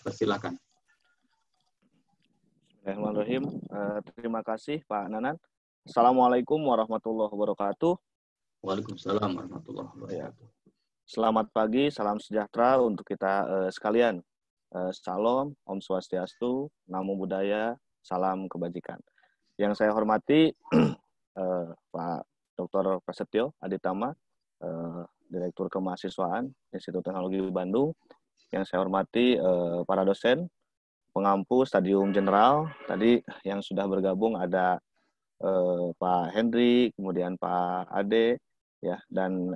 Persilakan. Bismillahirrahmanirrahim. Terima kasih Pak Nanan. Assalamualaikum warahmatullahi wabarakatuh. Waalaikumsalam warahmatullahi Ya. wabarakatuh. Selamat pagi, salam sejahtera untuk kita sekalian. Salam, Om Swastiastu, Namo Buddhaya, salam kebajikan. Yang saya hormati Pak Dr. Prasetyo Aditama, Direktur Kemahasiswaan Institut Teknologi Bandung. Yang saya hormati para dosen, pengampu Stadium General. Tadi yang sudah bergabung ada Pak Henry, kemudian Pak Ade, ya, dan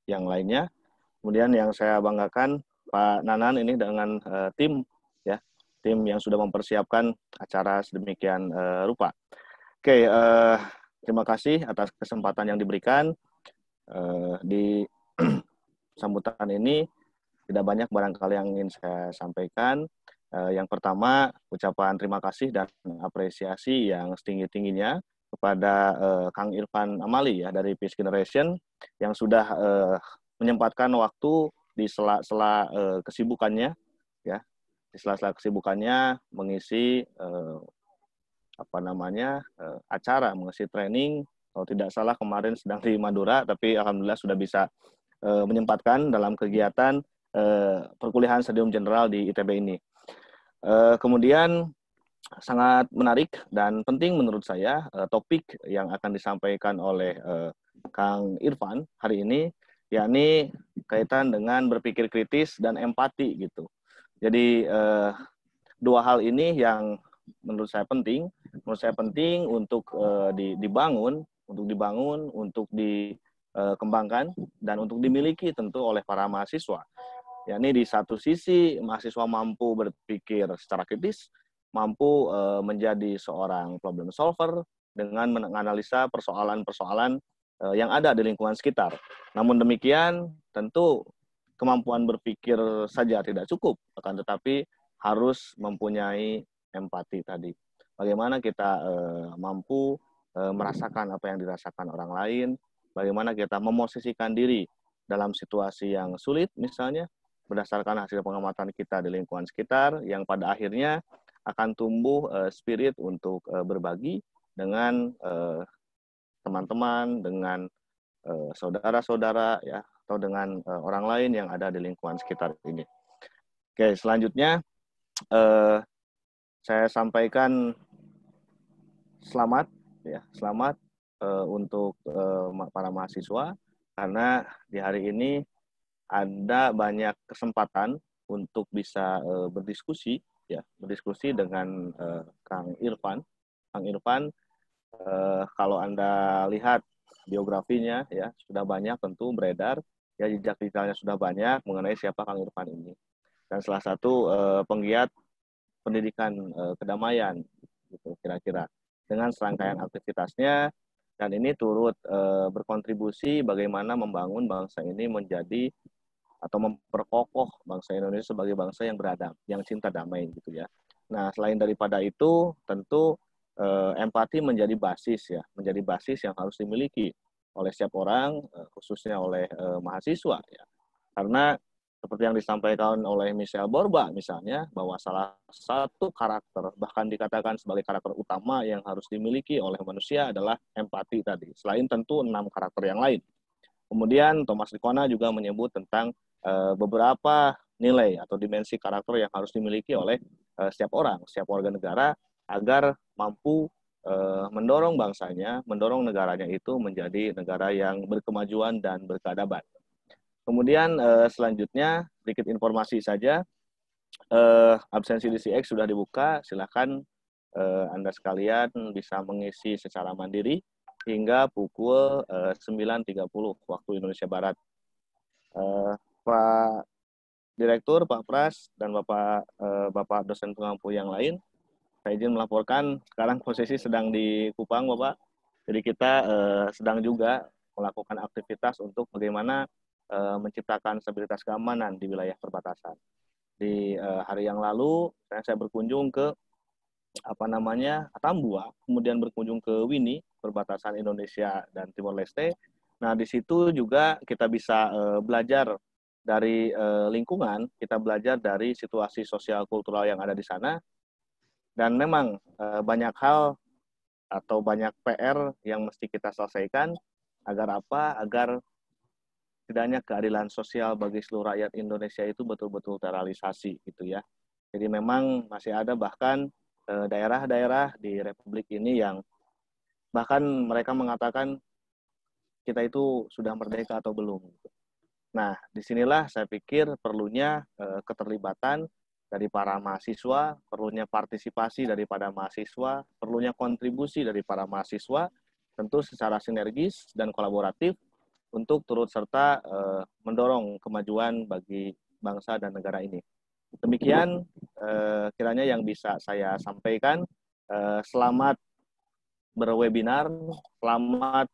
yang lainnya. Kemudian yang saya banggakan Pak Nanan ini dengan tim, ya, tim yang sudah mempersiapkan acara sedemikian rupa. Oke, terima kasih atas kesempatan yang diberikan di sambutan ini. Tidak banyak barangkali yang ingin saya sampaikan. Yang pertama, ucapan terima kasih dan apresiasi yang setinggi-tingginya kepada Kang Irfan Amali ya dari Peace Generation yang sudah menyempatkan waktu di sela-sela kesibukannya ya, di sela-sela kesibukannya mengisi acara, mengisi training. Kalau tidak salah kemarin sedang di Madura, tapi alhamdulillah sudah bisa menyempatkan dalam kegiatan perkuliahan Stadium General di ITB ini. Kemudian sangat menarik dan penting menurut saya topik yang akan disampaikan oleh Kang Irfan hari ini, yakni kaitan dengan berpikir kritis dan empati gitu. Jadi dua hal ini yang menurut saya penting untuk dibangun, untuk dikembangkan dan untuk dimiliki tentu oleh para mahasiswa. Yakni di satu sisi mahasiswa mampu berpikir secara kritis, mampu menjadi seorang problem solver dengan menganalisa persoalan-persoalan yang ada di lingkungan sekitar. Namun demikian, tentu kemampuan berpikir saja tidak cukup, akan tetapi harus mempunyai empati tadi. Bagaimana kita mampu merasakan apa yang dirasakan orang lain, bagaimana kita memosisikan diri dalam situasi yang sulit misalnya, berdasarkan hasil pengamatan kita di lingkungan sekitar yang pada akhirnya akan tumbuh spirit untuk berbagi dengan teman-teman, dengan saudara-saudara ya, atau dengan orang lain yang ada di lingkungan sekitar ini. Oke, selanjutnya saya sampaikan selamat untuk para mahasiswa karena di hari ini ada banyak kesempatan untuk bisa berdiskusi dengan Kang Irfan. Kang Irfan, kalau Anda lihat biografinya ya sudah banyak tentu beredar, ya jejak digitalnya sudah banyak mengenai siapa Kang Irfan ini. Dan salah satu penggiat pendidikan kedamaian gitu kira-kira dengan serangkaian aktivitasnya, dan ini turut berkontribusi bagaimana membangun bangsa ini menjadi atau memperkokoh bangsa Indonesia sebagai bangsa yang beradab, yang cinta damai gitu ya. Nah, selain daripada itu, tentu empati menjadi basis yang harus dimiliki oleh setiap orang, khususnya oleh mahasiswa ya. Karena seperti yang disampaikan oleh Michelle Borba misalnya, bahwa salah satu karakter, bahkan dikatakan sebagai karakter utama yang harus dimiliki oleh manusia adalah empati tadi. Selain tentu 6 karakter yang lain. Kemudian Thomas Likona juga menyebut tentang beberapa nilai atau dimensi karakter yang harus dimiliki oleh setiap orang, setiap warga negara agar mampu mendorong bangsanya, mendorong negaranya itu menjadi negara yang berkemajuan dan berkeadaban. Kemudian selanjutnya sedikit informasi saja, absensi DCX sudah dibuka, silakan Anda sekalian bisa mengisi secara mandiri hingga pukul 9.30 waktu Indonesia Barat. Pak Direktur, Pak Pras, dan Bapak dosen pengampu yang lain, saya izin melaporkan sekarang posisi sedang di Kupang, Bapak. Jadi kita sedang juga melakukan aktivitas untuk bagaimana menciptakan stabilitas keamanan di wilayah perbatasan. Di hari yang lalu saya berkunjung ke Atambua, kemudian berkunjung ke Wini, perbatasan Indonesia dan Timor Leste. Nah, di situ juga kita bisa belajar dari lingkungan, kita belajar dari situasi sosial kultural yang ada di sana, dan memang banyak hal atau banyak PR yang mesti kita selesaikan agar apa? Agar setidaknya keadilan sosial bagi seluruh rakyat Indonesia itu betul-betul terrealisasi gitu ya. Jadi memang masih ada bahkan daerah-daerah di Republik ini yang bahkan mereka mengatakan kita itu sudah merdeka atau belum. Nah, disinilah saya pikir perlunya keterlibatan dari para mahasiswa, perlunya partisipasi daripada mahasiswa, perlunya kontribusi dari para mahasiswa, tentu secara sinergis dan kolaboratif untuk turut serta mendorong kemajuan bagi bangsa dan negara ini. Demikian kiranya yang bisa saya sampaikan. Selamat berwebinar, selamat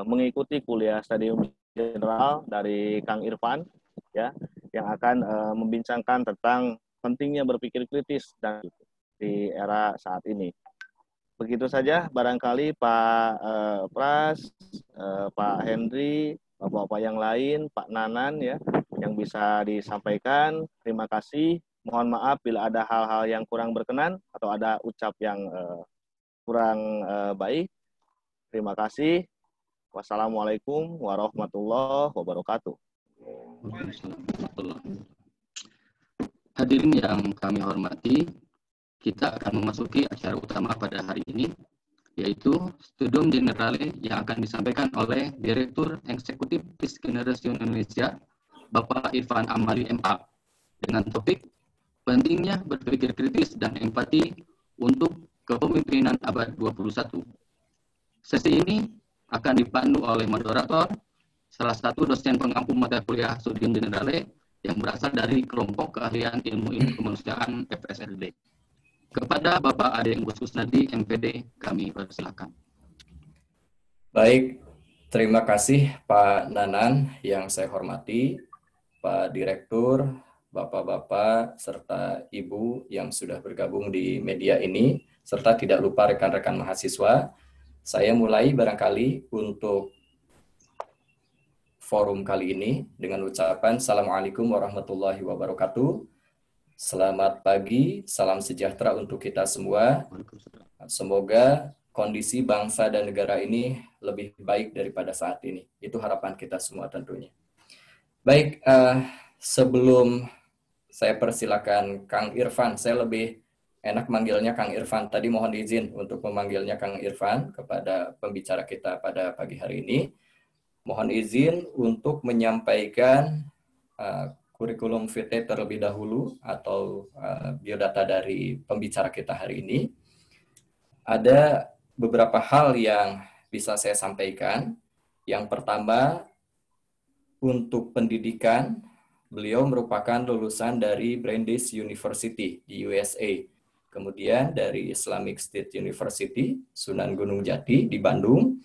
mengikuti kuliah Stadium General dari Kang Irfan, ya, yang akan membincangkan tentang pentingnya berpikir kritis dan di era saat ini. Begitu saja barangkali Pak Pras, Pak Henry, Bapak-bapak yang lain, Pak Nanan ya, yang bisa disampaikan. Terima kasih. Mohon maaf bila ada hal-hal yang kurang berkenan atau ada ucap yang kurang baik. Terima kasih. Wassalamualaikum warahmatullahi wabarakatuh. Waalaikumsalam warahmatullahi wabarakatuh. Hadirin yang kami hormati, kita akan memasuki acara utama pada hari ini, yaitu Studium Generale yang akan disampaikan oleh Direktur Eksekutif Peace Generation Indonesia, Bapak Irfan Amali MA, dengan topik pentingnya berpikir kritis dan empati untuk kepemimpinan abad 21. Sesi ini akan dipandu oleh moderator, salah satu dosen pengampu mata kuliah Studium Generale yang berasal dari kelompok keahlian ilmu kemanusiaan FSLD. Kepada Bapak Ade Enggus Kusnadi, MPD, kami persilakan. Baik, terima kasih Pak Nanan yang saya hormati, Pak Direktur, Bapak-bapak, serta Ibu yang sudah bergabung di media ini, serta tidak lupa rekan-rekan mahasiswa. Saya mulai barangkali untuk forum kali ini dengan ucapan Assalamualaikum warahmatullahi wabarakatuh. Selamat pagi, salam sejahtera untuk kita semua. Semoga kondisi bangsa dan negara ini lebih baik daripada saat ini. Itu harapan kita semua tentunya. Baik, sebelum saya persilakan Kang Irfan, saya lebih enak manggilnya Kang Irfan. Tadi mohon izin untuk memanggilnya Kang Irfan kepada pembicara kita pada pagi hari ini. Mohon izin untuk menyampaikan kurikulum vitae terlebih dahulu atau biodata dari pembicara kita hari ini. Ada beberapa hal yang bisa saya sampaikan. Yang pertama, untuk pendidikan, beliau merupakan lulusan dari Brandeis University di USA. Kemudian dari Islamic State University, Sunan Gunung Jati di Bandung.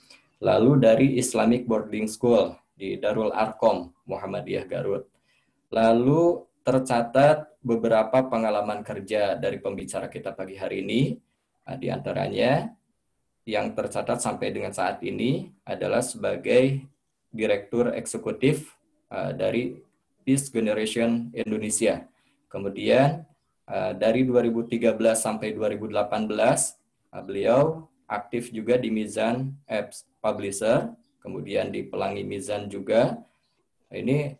Lalu dari Islamic Boarding School di Darul Arkom, Muhammadiyah Garut. Lalu tercatat beberapa pengalaman kerja dari pembicara kita pagi hari ini. Di antaranya yang tercatat sampai dengan saat ini adalah sebagai Direktur Eksekutif dari Peace Generation Indonesia. Kemudian dari 2013 sampai 2018 beliau aktif juga di Mizan Apps Publisher, kemudian di Pelangi Mizan juga. Ini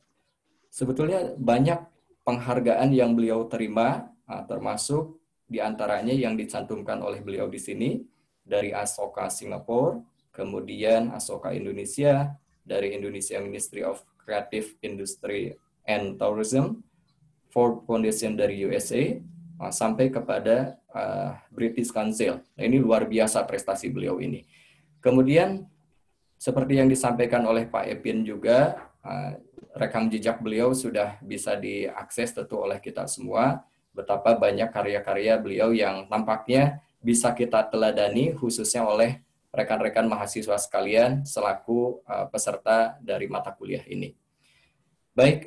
sebetulnya banyak penghargaan yang beliau terima, termasuk diantaranya yang dicantumkan oleh beliau di sini, dari Asoka Singapura, kemudian Asoka Indonesia, dari Indonesia Ministry of Creative Industry and Tourism, Ford Foundation dari USA, sampai kepada British Council. Nah, ini luar biasa prestasi beliau ini. Kemudian, seperti yang disampaikan oleh Pak Epin juga, rekam jejak beliau sudah bisa diakses tentu oleh kita semua, betapa banyak karya-karya beliau yang tampaknya bisa kita teladani khususnya oleh rekan-rekan mahasiswa sekalian selaku peserta dari mata kuliah ini. Baik,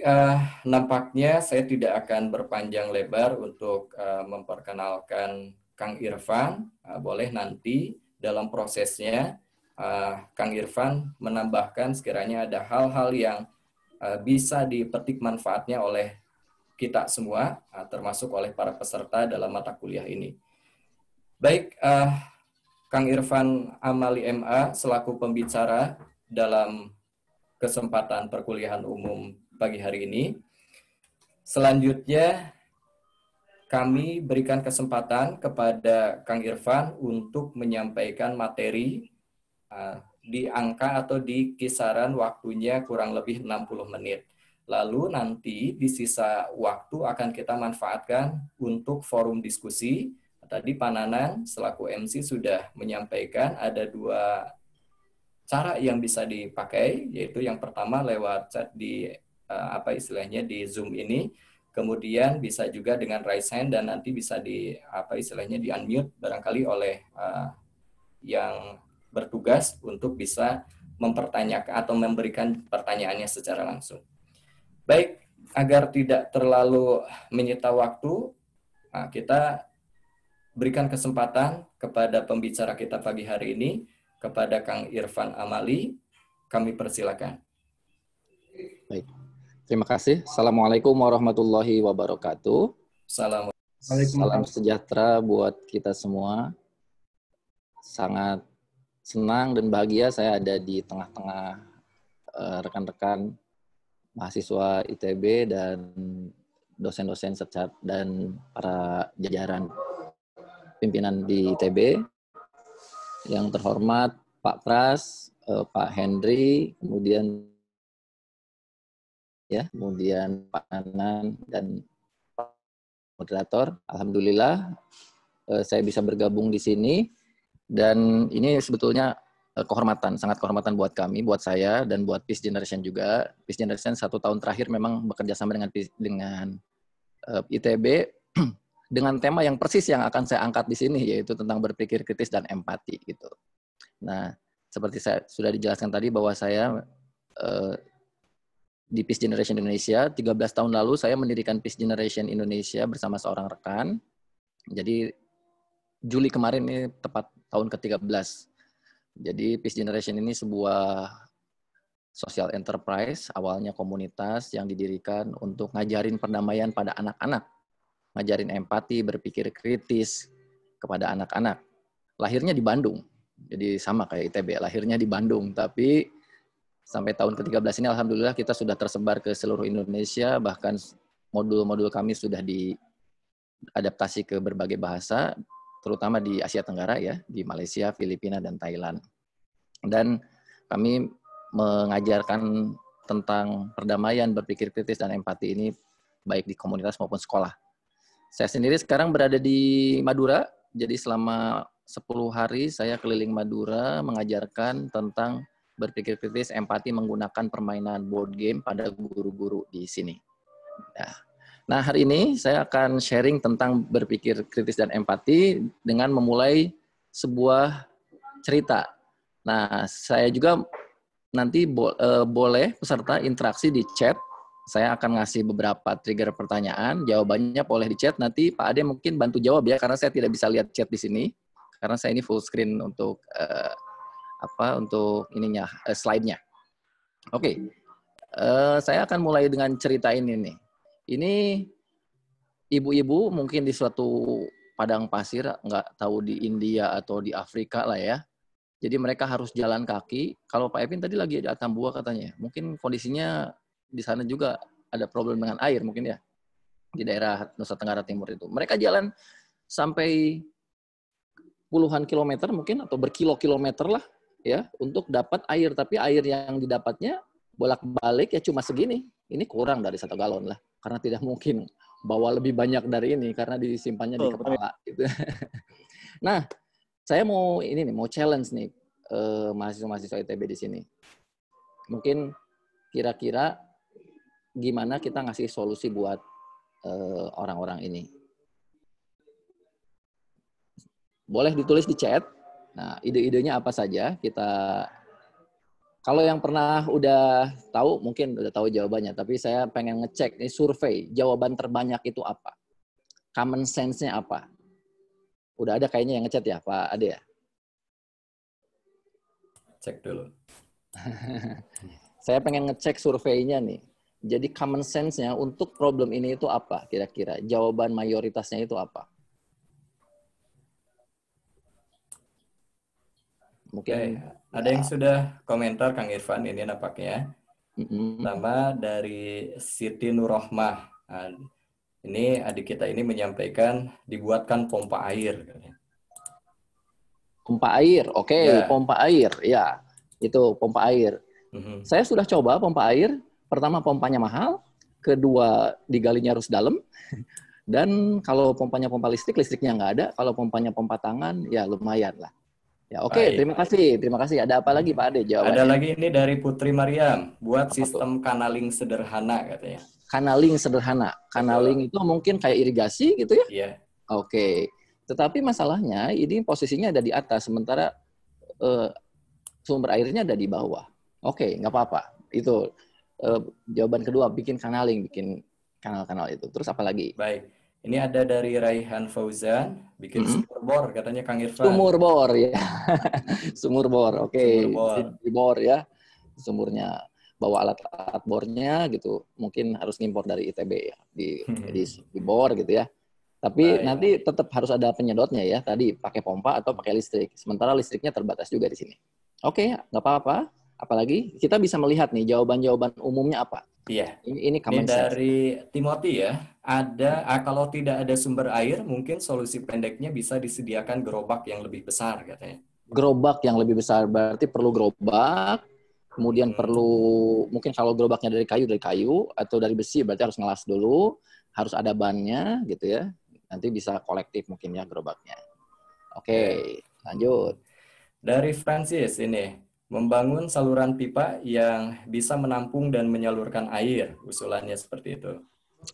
nampaknya saya tidak akan berpanjang lebar untuk memperkenalkan Kang Irfan. Boleh nanti dalam prosesnya Kang Irfan menambahkan sekiranya ada hal-hal yang bisa dipetik manfaatnya oleh kita semua, termasuk oleh para peserta dalam mata kuliah ini. Baik, Kang Irfan Amali MA selaku pembicara dalam kesempatan perkuliahan umum pagi hari ini. Selanjutnya, kami berikan kesempatan kepada Kang Irfan untuk menyampaikan materi di angka atau di kisaran waktunya kurang lebih 60 menit. Lalu nanti di sisa waktu akan kita manfaatkan untuk forum diskusi. Tadi Pak Nanan selaku MC sudah menyampaikan ada 2 cara yang bisa dipakai, yaitu yang pertama lewat chat di di Zoom ini. Kemudian bisa juga dengan raise hand dan nanti bisa di di unmute barangkali oleh yang bertugas untuk bisa mempertanyakan atau memberikan pertanyaannya secara langsung. Baik, agar tidak terlalu menyita waktu, kita berikan kesempatan kepada pembicara kita pagi hari ini, kepada Kang Irfan Amali. Kami persilakan. Baik. Terima kasih. Assalamualaikum warahmatullahi wabarakatuh. Salam sejahtera buat kita semua. Sangat senang dan bahagia saya ada di tengah-tengah rekan-rekan mahasiswa ITB dan dosen-dosen dan para jajaran pimpinan di ITB. Yang terhormat Pak Pras, Pak Henry, kemudian Pak Nanan dan Pak moderator. Alhamdulillah saya bisa bergabung di sini dan ini sebetulnya sangat kehormatan buat kami, buat saya dan buat Peace Generation juga. Peace Generation 1 tahun terakhir memang bekerja sama dengan ITB dengan tema yang persis yang akan saya angkat di sini, yaitu tentang berpikir kritis dan empati gitu. Nah, seperti saya sudah dijelaskan tadi bahwa saya di Peace Generation Indonesia, 13 tahun lalu saya mendirikan Peace Generation Indonesia bersama seorang rekan. Jadi Juli kemarin ini tepat tahun ke-13. Jadi Peace Generation ini sebuah social enterprise, awalnya komunitas yang didirikan untuk ngajarin perdamaian pada anak-anak, ngajarin empati, berpikir kritis kepada anak-anak. Lahirnya di Bandung, jadi sama kayak ITB, lahirnya di Bandung, tapi sampai tahun ke-13 ini alhamdulillah kita sudah tersebar ke seluruh Indonesia, bahkan modul-modul kami sudah diadaptasi ke berbagai bahasa, terutama di Asia Tenggara ya, di Malaysia, Filipina, dan Thailand. Dan kami mengajarkan tentang perdamaian, berpikir kritis, dan empati ini baik di komunitas maupun sekolah. Saya sendiri sekarang berada di Madura, jadi selama 10 hari saya keliling Madura mengajarkan tentang berpikir kritis, empati menggunakan permainan board game pada guru-guru di sini. Nah, hari ini saya akan sharing tentang berpikir kritis dan empati dengan memulai sebuah cerita. Nah, saya juga nanti boleh peserta interaksi di chat. Saya akan ngasih beberapa trigger pertanyaan, jawabannya boleh di chat. Nanti Pak Ade mungkin bantu jawab ya, karena saya tidak bisa lihat chat di sini. Karena saya ini full screen untuk slide-nya. Oke. Saya akan mulai dengan cerita ini nih. Ini ibu-ibu mungkin di suatu padang pasir, nggak tahu di India atau di Afrika lah ya. Jadi mereka harus jalan kaki. Kalau Pak Evin tadi lagi di Atambua katanya, mungkin kondisinya di sana juga ada problem dengan air mungkin ya, di daerah Nusa Tenggara Timur itu. Mereka jalan sampai puluhan kilometer mungkin atau berkilo-kilometer lah ya untuk dapat air, tapi air yang didapatnya bolak-balik ya cuma segini. Ini kurang dari 1 galon lah, karena tidak mungkin bawa lebih banyak dari ini karena disimpannya di kepala gitu. Nah, saya mau challenge nih mahasiswa-mahasiswa ITB di sini. Mungkin kira-kira gimana kita ngasih solusi buat orang-orang ini. Boleh ditulis di chat. Nah, ide-idenya apa saja? Kalau yang pernah udah tahu, mungkin udah tahu jawabannya. Tapi saya pengen ngecek, ini survei, jawaban terbanyak itu apa? Common sense-nya apa? Udah ada kayaknya yang ngechat ya, Pak Ade ya? Cek dulu. Saya pengen ngecek surveinya nih. Jadi common sense-nya untuk problem ini itu apa kira-kira? Jawaban mayoritasnya itu apa? Mungkin ada yang sudah komentar Kang Irfan ini nampaknya. mm-mm. Pertama dari Siti Nurrohmah. Nah, ini adik kita ini menyampaikan dibuatkan pompa air. Pompa air, oke, Ya. pompa air, ya, itu pompa air. Saya sudah coba pompa air. Pertama pompanya mahal, kedua digalinya harus dalam, dan kalau pompanya pompa listrik, listriknya nggak ada. Kalau pompanya pompa tangan, ya lumayan lah. Ya, oke, Baik. terima kasih. Ada apa lagi Pak Ade jawabannya? Ada lagi ini dari Putri Mariam, buat Apa sistem kanaling sederhana katanya. Kanaling sederhana. Kanaling itu mungkin kayak irigasi gitu ya? Iya. Oke. Tetapi masalahnya ini posisinya ada di atas, sementara sumber airnya ada di bawah. Oke, nggak apa-apa. Itu jawaban kedua, bikin kanaling, bikin kanal-kanal itu. Terus apa lagi? Baik. Ini ada dari Raihan Fauzan, bikin sumur bor katanya Kang Irfan. Sumur bor ya. Sumur bor, oke. Sumur bor. Di bor ya. Sumurnya. Bawa alat-alat bornya gitu. Mungkin harus ngimpor dari ITB ya. Di bor gitu ya. Tapi nanti tetap harus ada penyedotnya ya. Tadi pakai pompa atau pakai listrik. Sementara listriknya terbatas juga di sini. Oke, nggak apa-apa. Apalagi kita bisa melihat nih jawaban-jawaban umumnya apa. Iya. Ini common sense. Dari Timothy ya. Ada kalau tidak ada sumber air, mungkin solusi pendeknya bisa disediakan gerobak yang lebih besar katanya. Gerobak yang lebih besar berarti perlu gerobak. Kemudian perlu, mungkin kalau gerobaknya dari kayu, atau dari besi berarti harus ngelas dulu, harus ada bannya gitu ya. Nanti bisa kolektif mungkin ya gerobaknya. Oke, lanjut. Dari Francis ini, membangun saluran pipa yang bisa menampung dan menyalurkan air, usulannya seperti itu.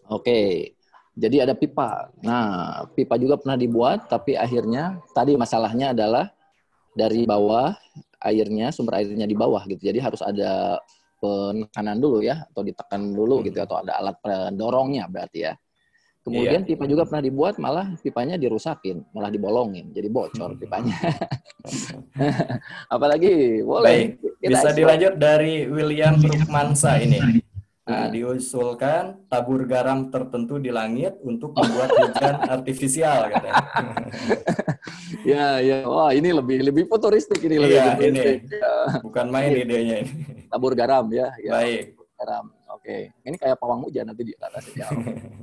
Oke, jadi ada pipa. Nah, pipa juga pernah dibuat, tapi akhirnya tadi masalahnya adalah dari bawah, airnya, sumber airnya di bawah gitu. Jadi harus ada penekanan dulu ya, atau ditekan dulu gitu, atau ada alat pendorongnya berarti ya. Kemudian pipa juga pernah dibuat, malah pipanya dirusakin, malah dibolongin, jadi bocor pipanya. Apalagi boleh. Baik, bisa dilanjut dari William Rukmansa ini. Nah, diusulkan tabur garam tertentu di langit untuk membuat hujan artifisial katanya. Ya. Wah, ini lebih futuristik ini. Iya, ini. Bukan main idenya ini. Tabur garam ya. Baik. Garam. Oke. Ini kayak pawang hujan nanti di atasnya.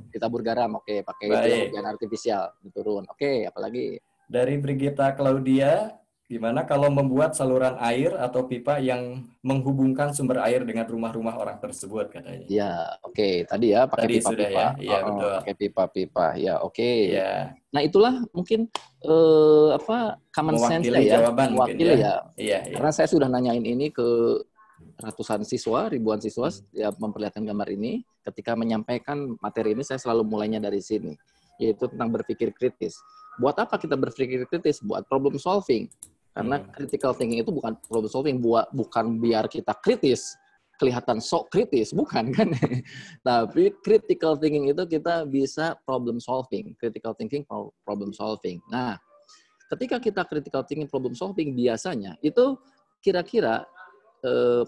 Ditabur garam. Oke, pakai hujan artifisial diturun. Oke, apalagi? Dari Brigita Claudia, gimana kalau membuat saluran air atau pipa yang menghubungkan sumber air dengan rumah-rumah orang tersebut katanya. Ya, oke. Tadi ya pakai pipa-pipa. Ya? Iya, betul. Pakai pipa-pipa. Ya, oke. Ya. Nah, itulah mungkin common sense-nya ya. Mewakili ya. Iya. Karena saya sudah nanyain ini ke ratusan siswa, ribuan siswa ya, memperlihatkan gambar ini. Ketika menyampaikan materi ini saya selalu mulainya dari sini, yaitu tentang berpikir kritis. Buat apa kita berpikir kritis? Buat problem solving. Karena critical thinking itu bukan problem solving, bukan biar kita kritis, kelihatan sok kritis, bukan kan? Tapi critical thinking itu kita bisa problem solving, critical thinking problem solving. Nah, ketika kita critical thinking problem solving biasanya itu kira-kira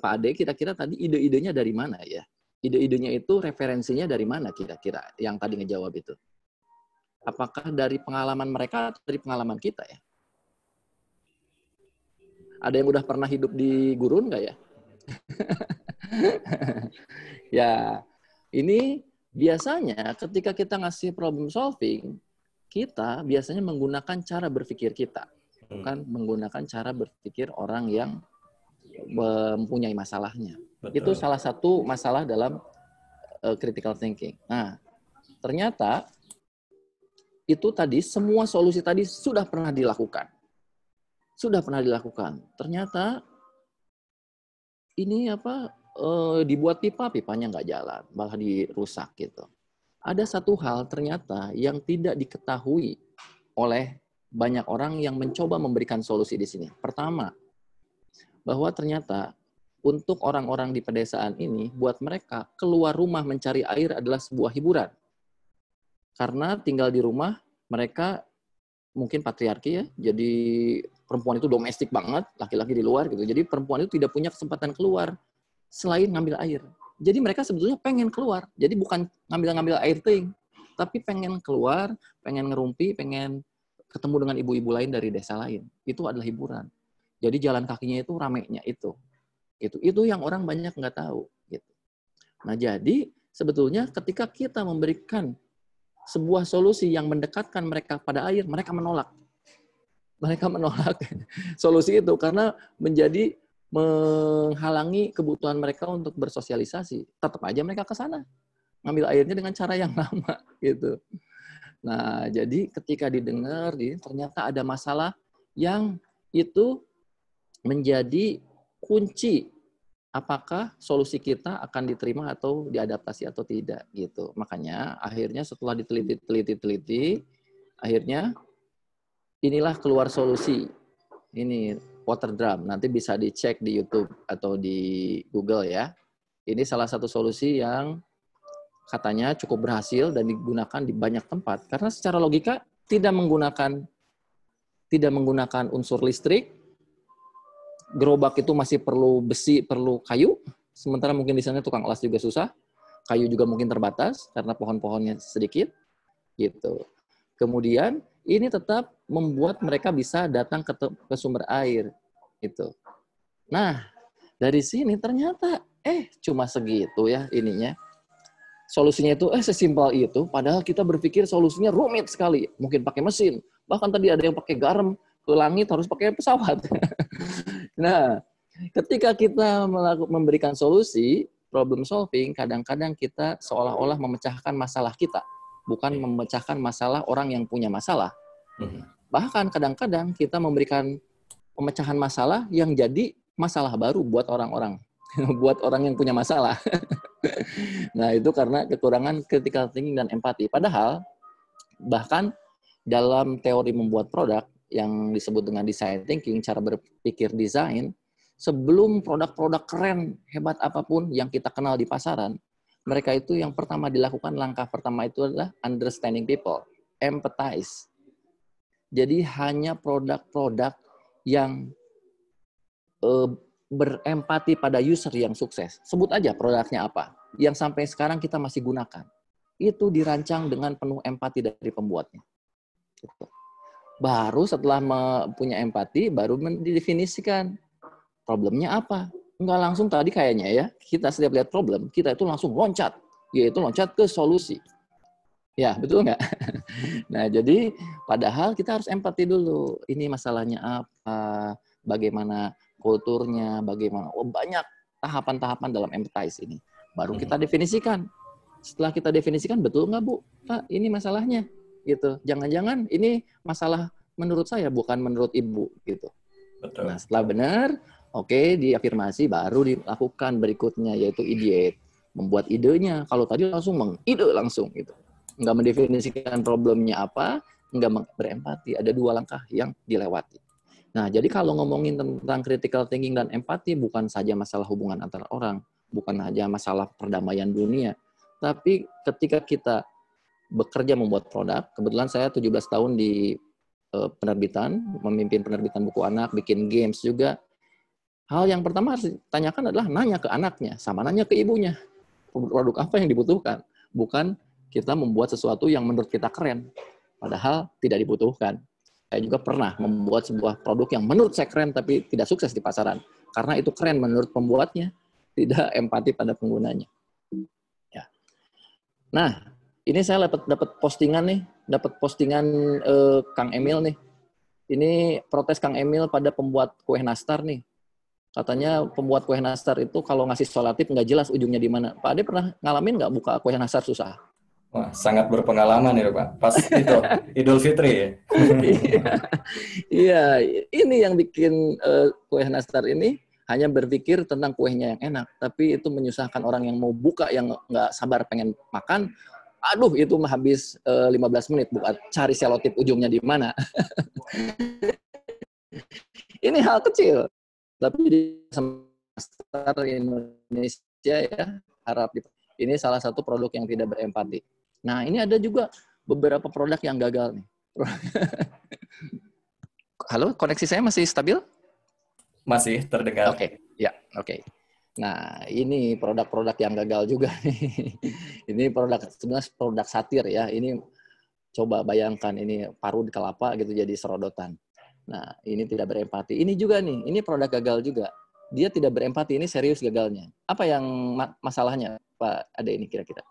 Pak Ade, kira-kira tadi ide-idenya dari mana ya? Ide-idenya itu referensinya dari mana kira-kira yang tadi ngejawab itu? Apakah dari pengalaman mereka atau dari pengalaman kita ya? Ada yang udah pernah hidup di gurun nggak ya? Ya, ini biasanya ketika kita ngasih problem solving, kita biasanya menggunakan cara berpikir kita, bukan menggunakan cara berpikir orang yang mempunyai masalahnya. Betul. Itu salah satu masalah dalam critical thinking. Nah, ternyata itu tadi semua solusi tadi sudah pernah dilakukan. Ternyata ini dibuat pipanya nggak jalan, malah dirusak gitu. Ada satu hal ternyata yang tidak diketahui oleh banyak orang yang mencoba memberikan solusi di sini. Pertama, bahwa ternyata untuk orang-orang di pedesaan ini, buat mereka keluar rumah mencari air adalah sebuah hiburan. Karena tinggal di rumah, mereka mungkin patriarki ya, jadi perempuan itu domestik banget, laki-laki di luar gitu. Jadi perempuan itu tidak punya kesempatan keluar. selain ngambil air. Jadi mereka sebetulnya pengen keluar. Jadi bukan ngambil air ting, tapi pengen keluar, pengen ngerumpi, pengen ketemu dengan ibu-ibu lain dari desa lain. Itu adalah hiburan. Jadi jalan kakinya itu ramenya itu. Itu yang orang banyak nggak tahu. Gitu. Nah jadi sebetulnya ketika kita memberikan sebuah solusi yang mendekatkan mereka pada air, mereka menolak. Mereka menolak solusi itu karena menjadi menghalangi kebutuhan mereka untuk bersosialisasi. Tetap aja mereka ke sana. Ngambil airnya dengan cara yang lama. Gitu. Nah, jadi ketika didengar, ternyata ada masalah yang itu menjadi kunci apakah solusi kita akan diterima atau diadaptasi atau tidak. Gitu. Makanya akhirnya setelah diteliti, akhirnya inilah keluar solusi. Ini water drum. Nanti bisa dicek di YouTube atau di Google ya. Ini salah satu solusi yang katanya cukup berhasil dan digunakan di banyak tempat. Karena secara logika tidak menggunakan unsur listrik. Gerobak itu masih perlu besi, perlu kayu. Sementara mungkin di sana tukang las juga susah. Kayu juga mungkin terbatas karena pohon-pohonnya sedikit. Gitu. Kemudian ini tetap membuat mereka bisa datang ke sumber air. Gitu. Nah, dari sini ternyata cuma segitu ya ininya. Solusinya itu sesimpel itu, padahal kita berpikir solusinya rumit sekali. Mungkin pakai mesin, bahkan tadi ada yang pakai garam ke langit harus pakai pesawat. Nah, ketika kita memberikan solusi, problem solving, kadang-kadang kita seolah-olah memecahkan masalah kita, bukan memecahkan masalah orang yang punya masalah. Bahkan kadang-kadang kita memberikan pemecahan masalah yang jadi masalah baru buat orang-orang. Buat orang yang punya masalah. Nah, itu karena kekurangan critical thinking dan empati. Padahal, bahkan dalam teori membuat produk yang disebut dengan design thinking, cara berpikir desain, sebelum produk-produk keren, hebat apapun yang kita kenal di pasaran, mereka itu yang pertama dilakukan, langkah pertama itu adalah understanding people, empathize. Jadi hanya produk-produk yang berempati pada user yang sukses. Sebut aja produknya apa. Yang sampai sekarang kita masih gunakan. Itu dirancang dengan penuh empati dari pembuatnya. Gitu. Baru setelah punya empati, baru didefinisikan problemnya apa. Enggak langsung tadi kayaknya ya, kita setiap lihat problem, kita itu langsung loncat. Yaitu loncat ke solusi. Ya, betul nggak? Nah, jadi padahal kita harus empati dulu. Ini masalahnya apa, bagaimana kulturnya, bagaimana. Banyak tahapan-tahapan dalam empathize ini. Baru kita definisikan. Setelah kita definisikan, betul nggak, Bu? Pak, ini masalahnya. Gitu. Jangan-jangan ini masalah menurut saya, bukan menurut Ibu. Gitu. Betul. Nah, setelah benar, oke, diafirmasi, baru dilakukan berikutnya, yaitu ideate. Membuat idenya. Kalau tadi langsung mengide langsung. Gitu. Nggak mendefinisikan problemnya apa, nggak berempati. Ada 2 langkah yang dilewati. Nah, jadi kalau ngomongin tentang critical thinking dan empati, bukan saja masalah hubungan antar orang, bukan saja masalah perdamaian dunia, tapi ketika kita bekerja membuat produk, kebetulan saya 17 tahun di penerbitan, memimpin penerbitan buku anak, bikin games juga, hal yang pertama harus ditanyakan adalah nanya ke anaknya, sama nanya ke ibunya, produk apa yang dibutuhkan, bukan kita membuat sesuatu yang menurut kita keren, padahal tidak dibutuhkan. Saya juga pernah membuat sebuah produk yang menurut saya keren tapi tidak sukses di pasaran. Karena itu keren menurut pembuatnya, tidak empati pada penggunanya. Ya. Nah, ini saya dapat postingan nih, Kang Emil nih. Ini protes Kang Emil pada pembuat kue nastar nih. Katanya pembuat kue nastar itu kalau ngasih solatif nggak jelas ujungnya di mana. Pak Ade pernah ngalamin nggak buka kue nastar susah? Wah, sangat berpengalaman ya, Pak. Pas itu Idul Fitri ya. Iya, ini yang bikin kue nastar ini hanya berpikir tentang kuenya yang enak, tapi itu menyusahkan orang yang mau buka yang nggak sabar pengen makan. Aduh, itu habis 15 menit buat cari selotip ujungnya di mana. Ini hal kecil, tapi di nastar Indonesia ya harap ini salah satu produk yang tidak berempati. Nah, ini ada juga beberapa produk yang gagal nih. Halo, koneksi saya masih stabil? Masih terdengar. Oke. Ya, oke. Nah, ini produk-produk yang gagal juga. Ini sebenarnya produk satir ya. Ini coba bayangkan ini paru di kelapa gitu jadi serodotan. Nah, ini tidak berempati. Ini juga nih, ini produk gagal juga. Dia tidak berempati, ini serius gagalnya. Apa yang masalahnya, Pak Ade ini kira-kira?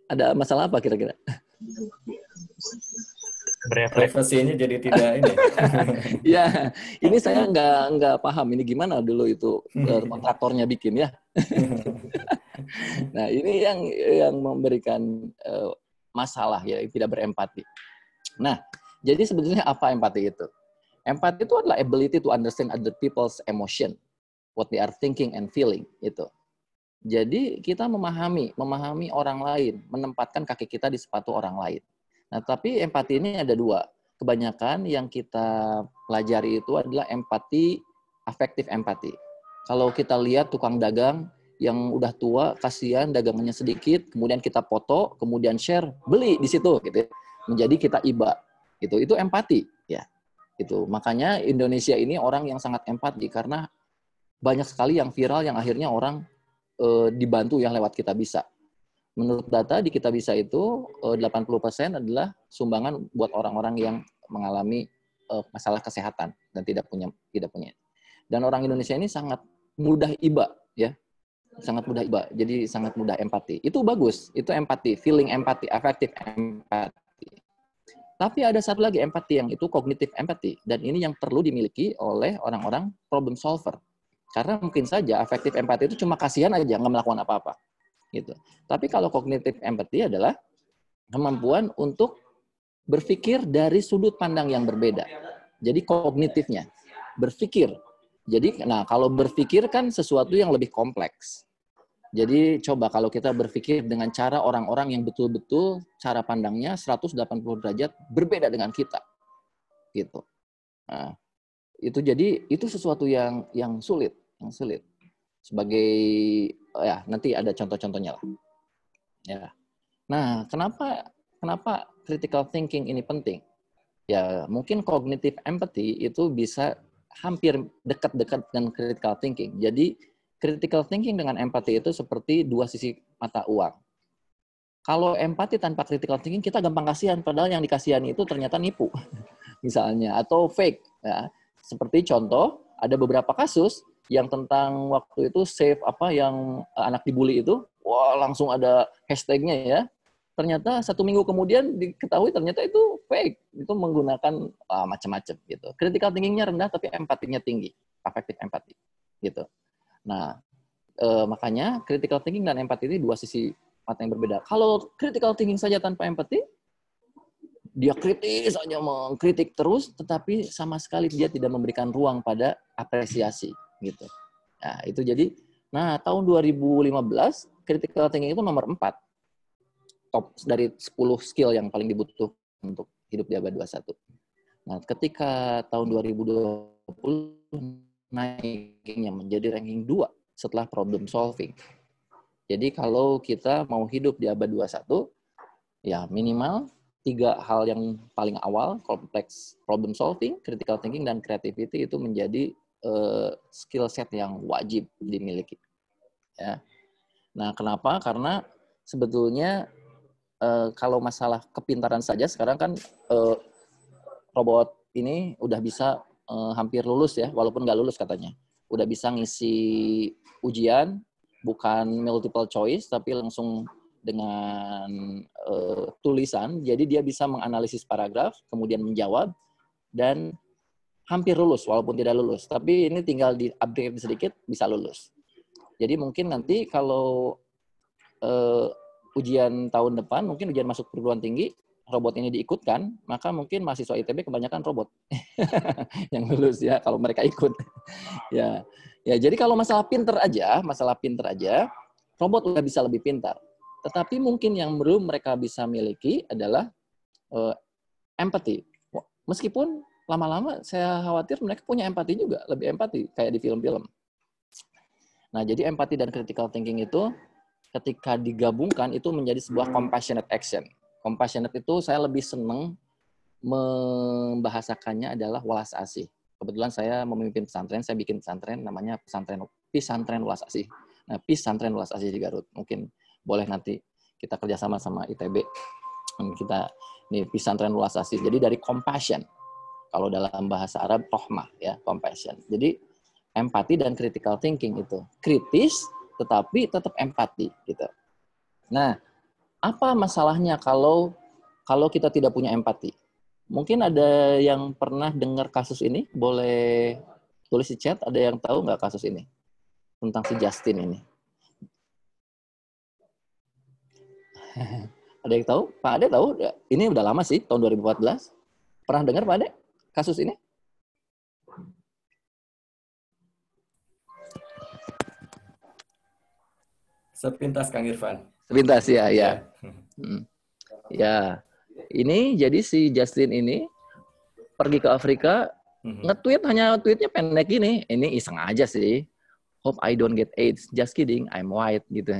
Ada masalah apa kira-kira? Privasinya jadi tidak ini. Ya, ini saya nggak paham ini gimana dulu itu kontraktornya bikin ya. Nah, ini yang memberikan masalah ya, tidak berempati. Nah, jadi sebetulnya apa empati itu? Empati itu adalah ability to understand other people's emotion, what they are thinking and feeling itu. Jadi kita memahami orang lain, menempatkan kaki kita di sepatu orang lain. Nah, tapi empati ini ada dua. Kebanyakan yang kita pelajari itu adalah empati, afektif empati. Kalau kita lihat tukang dagang yang udah tua, kasihan dagangannya sedikit, kemudian kita foto, kemudian share, beli di situ gitu. Menjadi kita iba. Itu empati ya. Itu. Makanya Indonesia ini orang yang sangat empati karena banyak sekali yang viral yang akhirnya orang dibantu yang lewat Kitabisa. Menurut data di Kitabisa itu 80% adalah sumbangan buat orang-orang yang mengalami masalah kesehatan dan tidak punya. Dan orang Indonesia ini sangat mudah iba ya. Sangat mudah iba. Jadi sangat mudah empati. Itu bagus, itu empati, feeling empati, affective empati. Tapi ada satu lagi empati yang itu cognitive empati dan ini yang perlu dimiliki oleh orang-orang problem solver. Karena mungkin saja affective empati itu cuma kasihan aja, nggak melakukan apa-apa. Gitu. Tapi kalau cognitive empathy adalah kemampuan untuk berpikir dari sudut pandang yang berbeda. Jadi kognitifnya, berpikir. Jadi, nah kalau berpikir kan sesuatu yang lebih kompleks. Jadi coba kalau kita berpikir dengan cara orang-orang yang betul-betul cara pandangnya 180 derajat berbeda dengan kita. Gitu. Nah, itu sesuatu yang sulit. Sebagai ya nanti ada contoh-contohnya lah. Ya. Nah, kenapa critical thinking ini penting? Ya, mungkin cognitive empathy itu bisa hampir dekat-dekat dengan critical thinking. Jadi, critical thinking dengan empathy itu seperti dua sisi mata uang. Kalau empati tanpa critical thinking, kita gampang kasihan, padahal yang dikasihani itu ternyata nipu, misalnya, atau fake. Ya. Seperti contoh, ada beberapa kasus yang tentang waktu itu save yang anak dibully itu, wah langsung ada hashtagnya ya. Ternyata 1 minggu kemudian diketahui ternyata itu fake, itu menggunakan macam-macam gitu. Critical thinking-nya rendah tapi empatinya tinggi, affective empathy gitu. Nah, makanya critical thinking dan empati ini dua sisi mata yang berbeda. Kalau critical thinking saja tanpa empati, dia kritis saja mengkritik terus, tetapi sama sekali dia tidak memberikan ruang pada apresiasi gitu. Nah, itu jadi, tahun 2015 critical thinking itu nomor 4 top dari 10 skill yang paling dibutuhkan untuk hidup di abad 21. Nah, ketika tahun 2020 naiknya menjadi ranking 2 setelah problem solving. Jadi kalau kita mau hidup di abad 21, ya minimal 3 hal yang paling awal, kompleks problem solving, critical thinking, dan creativity itu menjadi skill set yang wajib dimiliki. Ya. Nah, kenapa? Karena sebetulnya kalau masalah kepintaran saja, sekarang kan robot ini udah bisa hampir lulus ya, walaupun nggak lulus katanya. Udah bisa ngisi ujian, bukan multiple choice, tapi langsung dengan tulisan, jadi dia bisa menganalisis paragraf, kemudian menjawab, dan hampir lulus, walaupun tidak lulus. Tapi ini tinggal di-upgrade sedikit, bisa lulus. Jadi mungkin nanti kalau ujian tahun depan, mungkin ujian masuk perguruan tinggi, robot ini diikutkan, maka mungkin mahasiswa ITB kebanyakan robot yang lulus ya, kalau mereka ikut. Ya, jadi kalau masalah pinter aja, robot udah bisa lebih pintar. Tetapi mungkin yang belum mereka bisa miliki adalah empathy. Meskipun lama-lama saya khawatir mereka punya empati juga, lebih empati kayak di film-film. Nah, jadi empati dan critical thinking itu ketika digabungkan itu menjadi sebuah compassionate action. Compassionate itu saya lebih senang membahasakannya adalah welas asih. kebetulan saya memimpin pesantren, saya bikin pesantren namanya Pesantren Welas Asih. Nah, Pesantren Welas Asih di Garut. Mungkin boleh nanti kita kerjasama sama ITB. Kita ini Pesantren Welas Asih. Jadi dari compassion. Kalau dalam bahasa Arab rahmah ya, compassion. Jadi empati dan critical thinking itu. Kritis tetapi tetap empati gitu. Nah, apa masalahnya kalau kita tidak punya empati? Mungkin ada yang pernah dengar kasus ini, boleh tulis di chat, ada yang tahu nggak kasus ini? Tentang si Justin ini. Ada yang tahu? Pak Ade tahu? Ini udah lama sih, tahun 2014. Pernah dengar Pak Ade kasus ini? Sepintas Kang Irfan. Sepintas ya, ya. Ya, ini jadi si Justin ini pergi ke Afrika, nge-tweet hanya tweetnya pendek gini. Ini iseng aja sih. Hope I don't get AIDS. Just kidding, I'm white gitu.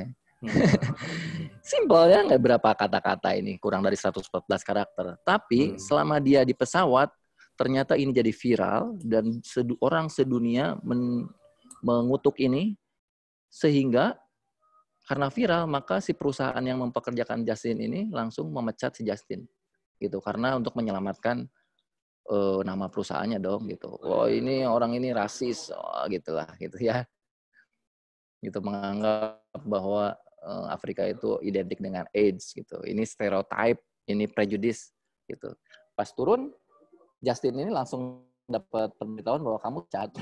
Simple ya, nggak berapa kata-kata ini, kurang dari 114 karakter. Tapi selama dia di pesawat, ternyata ini jadi viral dan orang sedunia mengutuk ini, sehingga karena viral, maka si perusahaan yang mempekerjakan Justin ini langsung memecat si Justin, gitu. Karena untuk menyelamatkan nama perusahaannya dong, gitu. Oh ini orang ini rasis, gitulah, gitu ya. Gitu, menganggap bahwa Afrika itu identik dengan AIDS, gitu. Ini stereotype, ini prejudice, gitu. Pas turun, Justin ini langsung dapat pemberitahuan bahwa kamu cacat,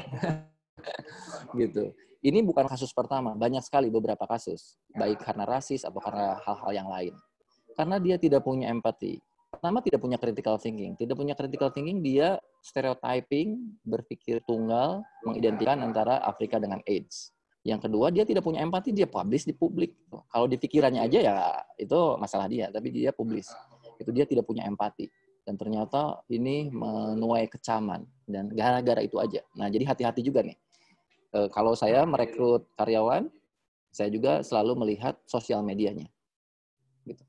gitu. Ini bukan kasus pertama, banyak sekali beberapa kasus, baik karena rasis atau karena hal-hal yang lain. Karena dia tidak punya empati. Pertama, tidak punya critical thinking. Tidak punya critical thinking, dia stereotyping, berpikir tunggal, mengidentikan antara Afrika dengan AIDS. Yang kedua, dia tidak punya empati, dia publish di publik. Kalau di pikirannya aja ya itu masalah dia, tapi dia publish. Itu dia tidak punya empati. Dan ternyata ini menuai kecaman. Dan gara-gara itu aja. Nah, jadi hati-hati juga nih. Kalau saya merekrut karyawan, saya juga selalu melihat sosial medianya. Gitu.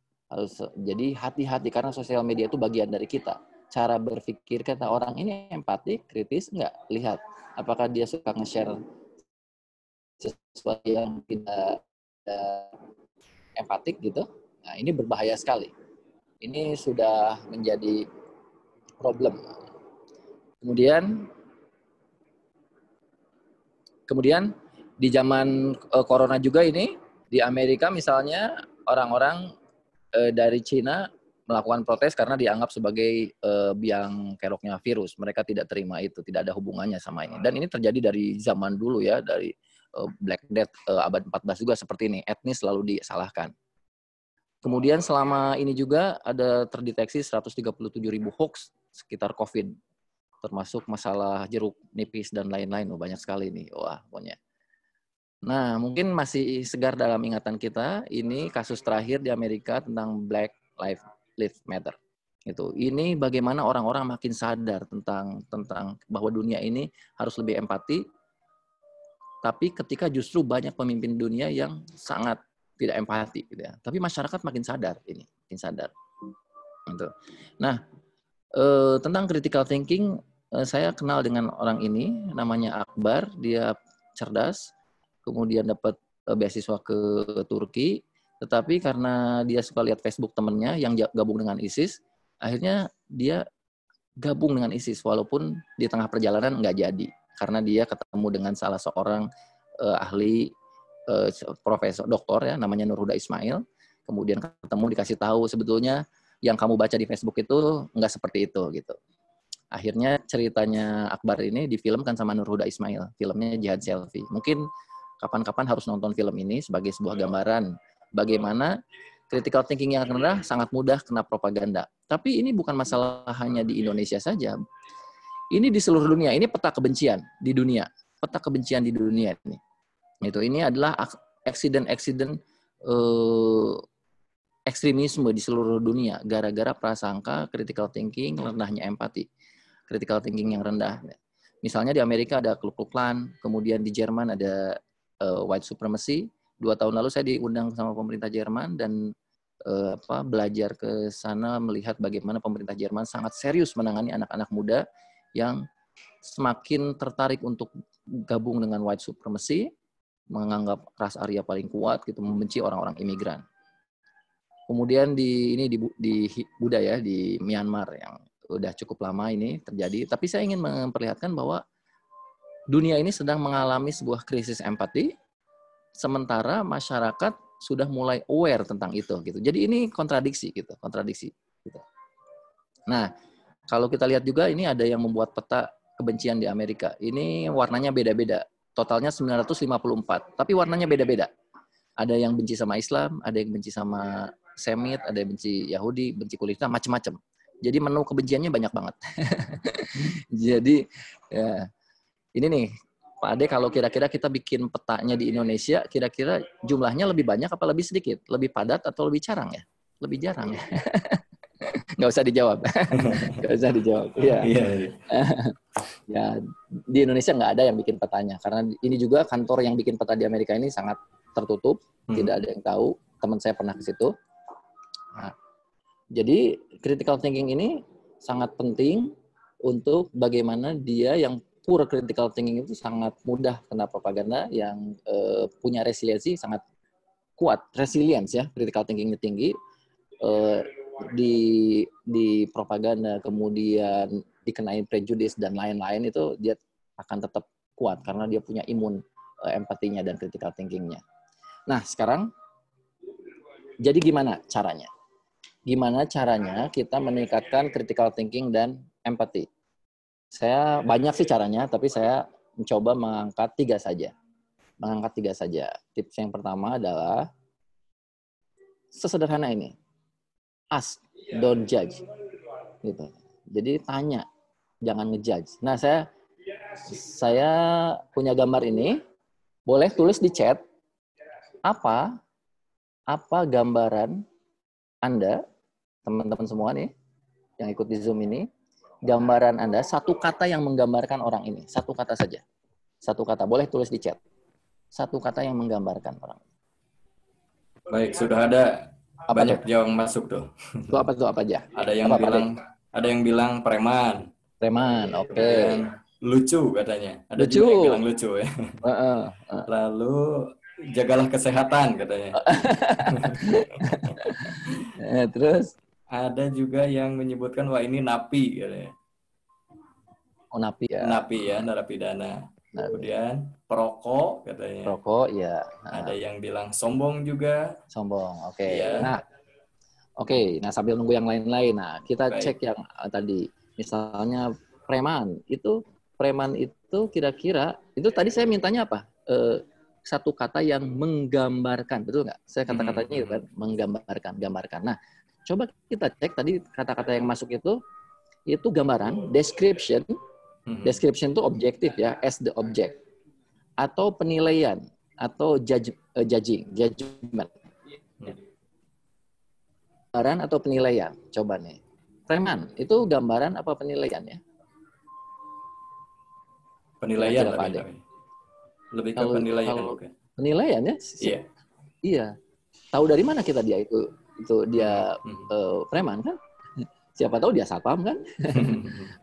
Jadi hati-hati karena sosial media itu bagian dari kita. Cara berpikir kata orang ini empati, kritis, enggak? Lihat. Apakah dia suka nge-share sesuatu yang tidak empatik gitu? Nah, ini berbahaya sekali. Ini sudah menjadi problem. Kemudian di zaman corona juga ini, di Amerika misalnya orang-orang dari Cina melakukan protes karena dianggap sebagai biang keroknya virus. Mereka tidak terima itu, tidak ada hubungannya sama ini. Dan ini terjadi dari zaman dulu ya, dari Black Death abad 14 juga seperti ini, etnis selalu disalahkan. Kemudian selama ini juga ada terdeteksi 137.000 hoax sekitar COVID. Termasuk masalah jeruk nipis dan lain-lain. Banyak sekali nih. Wah, pokoknya. Nah, mungkin masih segar dalam ingatan kita, ini kasus terakhir di Amerika tentang Black Lives Matter. Ini bagaimana orang-orang makin sadar tentang bahwa dunia ini harus lebih empati, tapi ketika justru banyak pemimpin dunia yang sangat tidak empati. Gitu ya. Tapi masyarakat makin sadar ini. Makin sadar. Gitu. Nah, tentang critical thinking, saya kenal dengan orang ini, namanya Akbar, dia cerdas, kemudian dapat beasiswa ke Turki, tetapi karena dia suka lihat Facebook temennya yang gabung dengan ISIS, akhirnya dia gabung dengan ISIS, walaupun di tengah perjalanan nggak jadi, karena dia ketemu dengan salah seorang ahli, profesor, doktor ya, namanya Nur Huda Ismail, kemudian ketemu dikasih tahu sebetulnya yang kamu baca di Facebook itu nggak seperti itu, gitu. Akhirnya ceritanya Akbar ini difilmkan sama Nur Huda Ismail. Filmnya Jihad Selfie. Mungkin kapan-kapan harus nonton film ini sebagai sebuah gambaran bagaimana critical thinking yang rendah sangat mudah kena propaganda. Tapi ini bukan masalah hanya di Indonesia saja. Ini di seluruh dunia. Ini peta kebencian di dunia. Peta kebencian di dunia ini. Ini adalah accident ekstremisme di seluruh dunia gara-gara prasangka, critical thinking, rendahnya empati. Critical thinking yang rendah. Misalnya di Amerika ada Ku Klux Klan, kemudian di Jerman ada white supremacy. 2 tahun lalu saya diundang sama pemerintah Jerman dan belajar ke sana melihat bagaimana pemerintah Jerman sangat serius menangani anak-anak muda yang semakin tertarik untuk gabung dengan white supremacy, menganggap ras Arya paling kuat, gitu, membenci orang-orang imigran. Kemudian di Buddha ya, di Myanmar yang udah cukup lama ini terjadi. Tapi saya ingin memperlihatkan bahwa dunia ini sedang mengalami sebuah krisis empati, sementara masyarakat sudah mulai aware tentang itu, gitu. Jadi ini kontradiksi, gitu, kontradiksi. Gitu. Nah, kalau kita lihat juga ini ada yang membuat peta kebencian di Amerika. Ini warnanya beda-beda. Totalnya 954, tapi warnanya beda-beda. Ada yang benci sama Islam, ada yang benci sama Semit, ada yang benci Yahudi, benci kulit hitam, macam-macam. Jadi menu kebenciannya banyak banget. Jadi ya, ini nih, Pak Ade, kalau kira-kira kita bikin petanya di Indonesia, kira-kira jumlahnya lebih banyak apa lebih sedikit? Lebih padat atau lebih jarang ya? Lebih jarang ya? Nggak usah dijawab. Nggak usah dijawab. Ya. Ya, di Indonesia nggak ada yang bikin petanya. Karena ini juga kantor yang bikin peta di Amerika ini sangat tertutup. Tidak ada yang tahu. Teman saya pernah ke situ. Nah, jadi critical thinking ini sangat penting untuk bagaimana dia yang pure critical thinking itu sangat mudah kena propaganda, yang punya resiliensi sangat kuat. Resilience ya, critical thinkingnya tinggi. Di propaganda, kemudian dikenain prejudis dan lain-lain, itu dia akan tetap kuat karena dia punya imun empatinya dan critical thinkingnya. Nah, sekarang jadi gimana caranya? Gimana caranya kita meningkatkan critical thinking dan empati? Saya banyak sih caranya, tapi saya mencoba mengangkat 3 saja. Tips yang pertama adalah sesederhana ini. Ask, don't judge. Gitu. Jadi tanya, jangan ngejudge. Nah, saya punya gambar ini. Boleh tulis di chat apa gambaran Anda, teman-teman semua nih yang ikut di Zoom ini, gambaran Anda, satu kata yang menggambarkan orang ini, satu kata saja. Satu kata, boleh tulis di chat. Satu kata yang menggambarkan orang. Baik, sudah ada apa banyak yang masuk tuh. Itu apa aja? Ada yang bilang preman. Preman, oke. Okay. Lucu katanya. Ada lucu. juga yang bilang lucu ya. Lalu jagalah kesehatan katanya. Terus ada juga yang menyebutkan wah ini napi katanya. Oh, napi ya. Napi ya, narapidana. Kemudian perokok katanya. Perokok ya. Ada yang bilang sombong juga. Sombong, oke. Okay. Ya. Nah, oke. Nah, sambil nunggu yang lain-lain. Nah, kita cek yang tadi. Misalnya preman itu kira-kira itu tadi saya mintanya apa? Satu kata yang menggambarkan, betul nggak? Saya kata-katanya itu kan gambarkan. Nah, coba kita cek tadi kata-kata yang masuk itu gambaran, description. Description itu objektif ya, as the object. Atau penilaian atau judgment. Gambaran atau penilaian? Coba nih. Preman itu gambaran apa penilaian ya? Penilaian lebih ke penilaian bukan? Penilaian ya? Iya. Tahu dari mana kita dia itu dia preman kan? Siapa tahu dia satpam kan?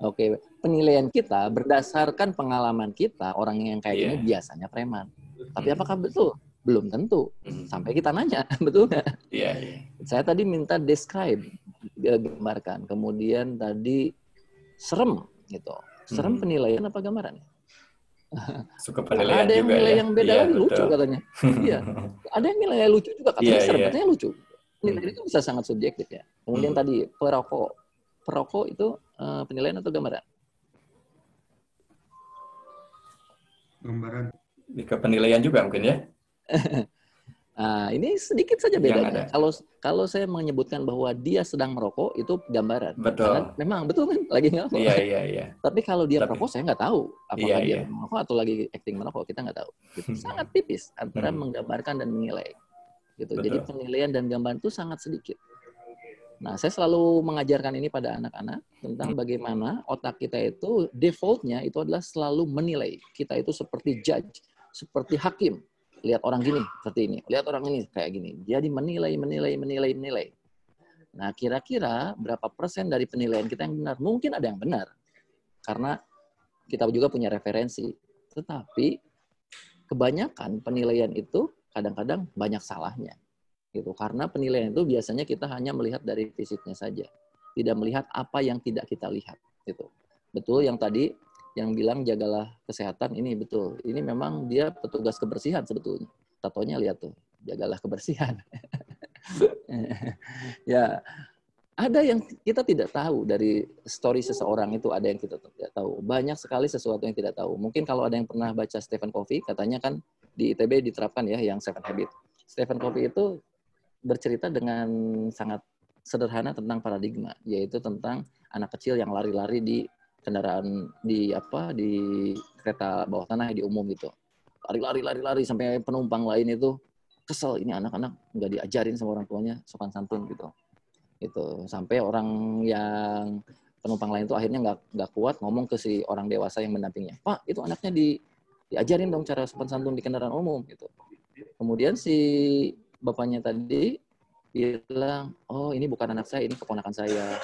Oke. Penilaian kita berdasarkan pengalaman kita, orang yang kayak gini biasanya preman. Tapi apakah betul? Belum tentu. Sampai kita nanya, betul nggak? Iya. Saya tadi minta describe, gambarkan. Kemudian tadi serem gitu. Serem penilaian apa gambaran? Suka penilaian ada yang juga nilai ya. yang beda lagi, lucu katanya. Iya. Ada yang nilai lucu juga katanya, serem katanya lucu. Nilai itu bisa sangat subjektif ya. Kemudian tadi perokok itu penilaian atau gambaran? Gambaran. Ke penilaian juga mungkin ya. Nah, ini sedikit saja bedanya. Kalau saya menyebutkan bahwa dia sedang merokok, itu gambaran. Betul. Karena memang betul kan lagi ngerokok. Iya. Tapi kalau dia merokok, saya nggak tahu apakah dia merokok atau lagi acting merokok, kita nggak tahu. Gitu. Sangat tipis antara menggambarkan dan menilai. Gitu. Jadi penilaian dan gambaran itu sangat sedikit. Nah, saya selalu mengajarkan ini pada anak-anak tentang bagaimana otak kita itu defaultnya itu adalah selalu menilai. Kita itu seperti judge, seperti hakim. Lihat orang gini, seperti ini. Lihat orang ini, kayak gini. Jadi menilai. Nah, kira-kira berapa persen dari penilaian kita yang benar? Mungkin ada yang benar. Karena kita juga punya referensi. Tetapi kebanyakan penilaian itu kadang-kadang banyak salahnya. Gitu. Karena penilaian itu biasanya kita hanya melihat dari fisiknya saja. Tidak melihat apa yang tidak kita lihat. Gitu. Betul yang tadi yang bilang jagalah kesehatan, ini betul. Ini memang dia petugas kebersihan sebetulnya. Tatonya lihat tuh, jagalah kebersihan. Ya, ada yang kita tidak tahu dari story seseorang itu, ada yang kita tidak tahu. Banyak sekali sesuatu yang tidak tahu. Mungkin kalau ada yang pernah baca Stephen Covey, katanya kan di ITB diterapkan ya yang Seven Habits. Stephen Covey itu bercerita dengan sangat sederhana tentang paradigma, yaitu tentang anak kecil yang lari-lari di kendaraan di kereta bawah tanah di umum gitu. Lari sampai penumpang lain itu kesel, ini anak-anak nggak diajarin sama orang tuanya sopan santun gitu. Itu sampai orang yang penumpang lain itu akhirnya nggak kuat ngomong ke si orang dewasa yang mendampingnya, Pak, itu anaknya diajarin dong cara sopan santun di kendaraan umum gitu. Kemudian si bapaknya tadi bilang, oh ini bukan anak saya, ini keponakan saya,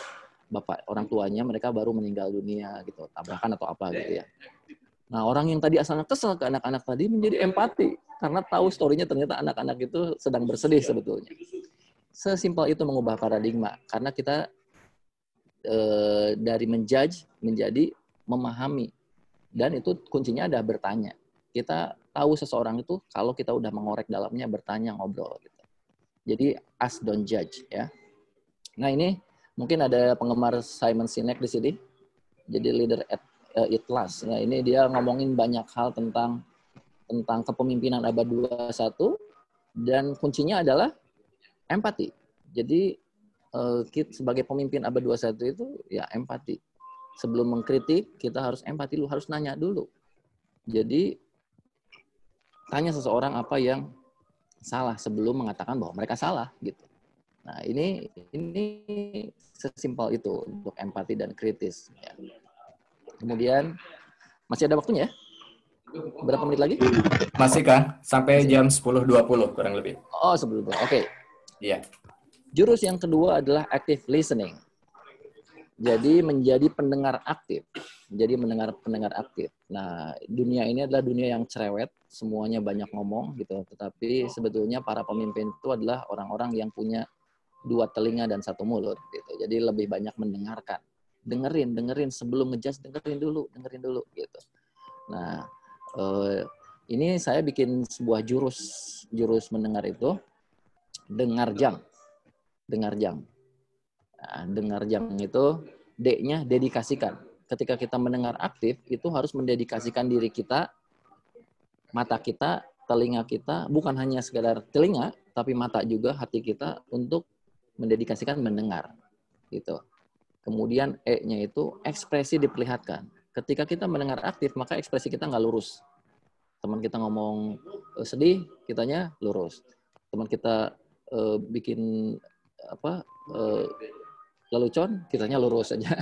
bapak orang tuanya mereka baru meninggal dunia gitu, tabrakan atau apa gitu ya. Nah, orang yang tadi asalnya kesel ke anak-anak tadi menjadi empati karena tahu story-nya ternyata anak-anak itu sedang bersedih sebetulnya. Sesimpel itu mengubah paradigma, karena kita dari menjudge menjadi memahami, dan itu kuncinya ada bertanya. Kita tahu seseorang itu kalau kita udah mengorek dalamnya, bertanya, ngobrol gitu. Jadi ask, don't judge ya. Nah ini mungkin ada penggemar Simon Sinek di sini. Jadi leader at it last. Nah ini dia ngomongin banyak hal tentang kepemimpinan abad 21, dan kuncinya adalah empati. Jadi kita sebagai pemimpin abad 21 itu ya empati. Sebelum mengkritik, kita harus empati dulu, harus nanya dulu. Jadi tanya seseorang apa yang salah sebelum mengatakan bahwa mereka salah gitu. Nah, ini sesimpel itu untuk empati dan kritis ya. Kemudian masih ada waktunya ya? Berapa menit lagi? Masih kan? Sampai jam 10.20 kurang lebih. Oh, sebelumnya. Oke. Iya. Jurus yang kedua adalah active listening. Jadi menjadi pendengar aktif. Jadi pendengar aktif. Nah, dunia ini adalah dunia yang cerewet, semuanya banyak ngomong gitu. Tetapi sebetulnya para pemimpin itu adalah orang-orang yang punya 2 telinga dan 1 mulut gitu. Jadi lebih banyak mendengarkan. Dengerin sebelum ngejudge, dengerin dulu gitu. Nah, ini saya bikin sebuah jurus mendengar itu, dengar jang. Nah, dengar jang itu D-nya dedikasikan. Ketika kita mendengar aktif, itu harus mendedikasikan diri kita, mata kita, telinga kita, bukan hanya sekedar telinga, tapi mata juga, hati kita untuk mendedikasikan mendengar. Gitu. Kemudian E-nya itu ekspresi diperlihatkan. Ketika kita mendengar aktif, maka ekspresi kita nggak lurus. Teman kita ngomong sedih, kitanya lurus. Teman kita bikin lelucon, kitanya lurus saja.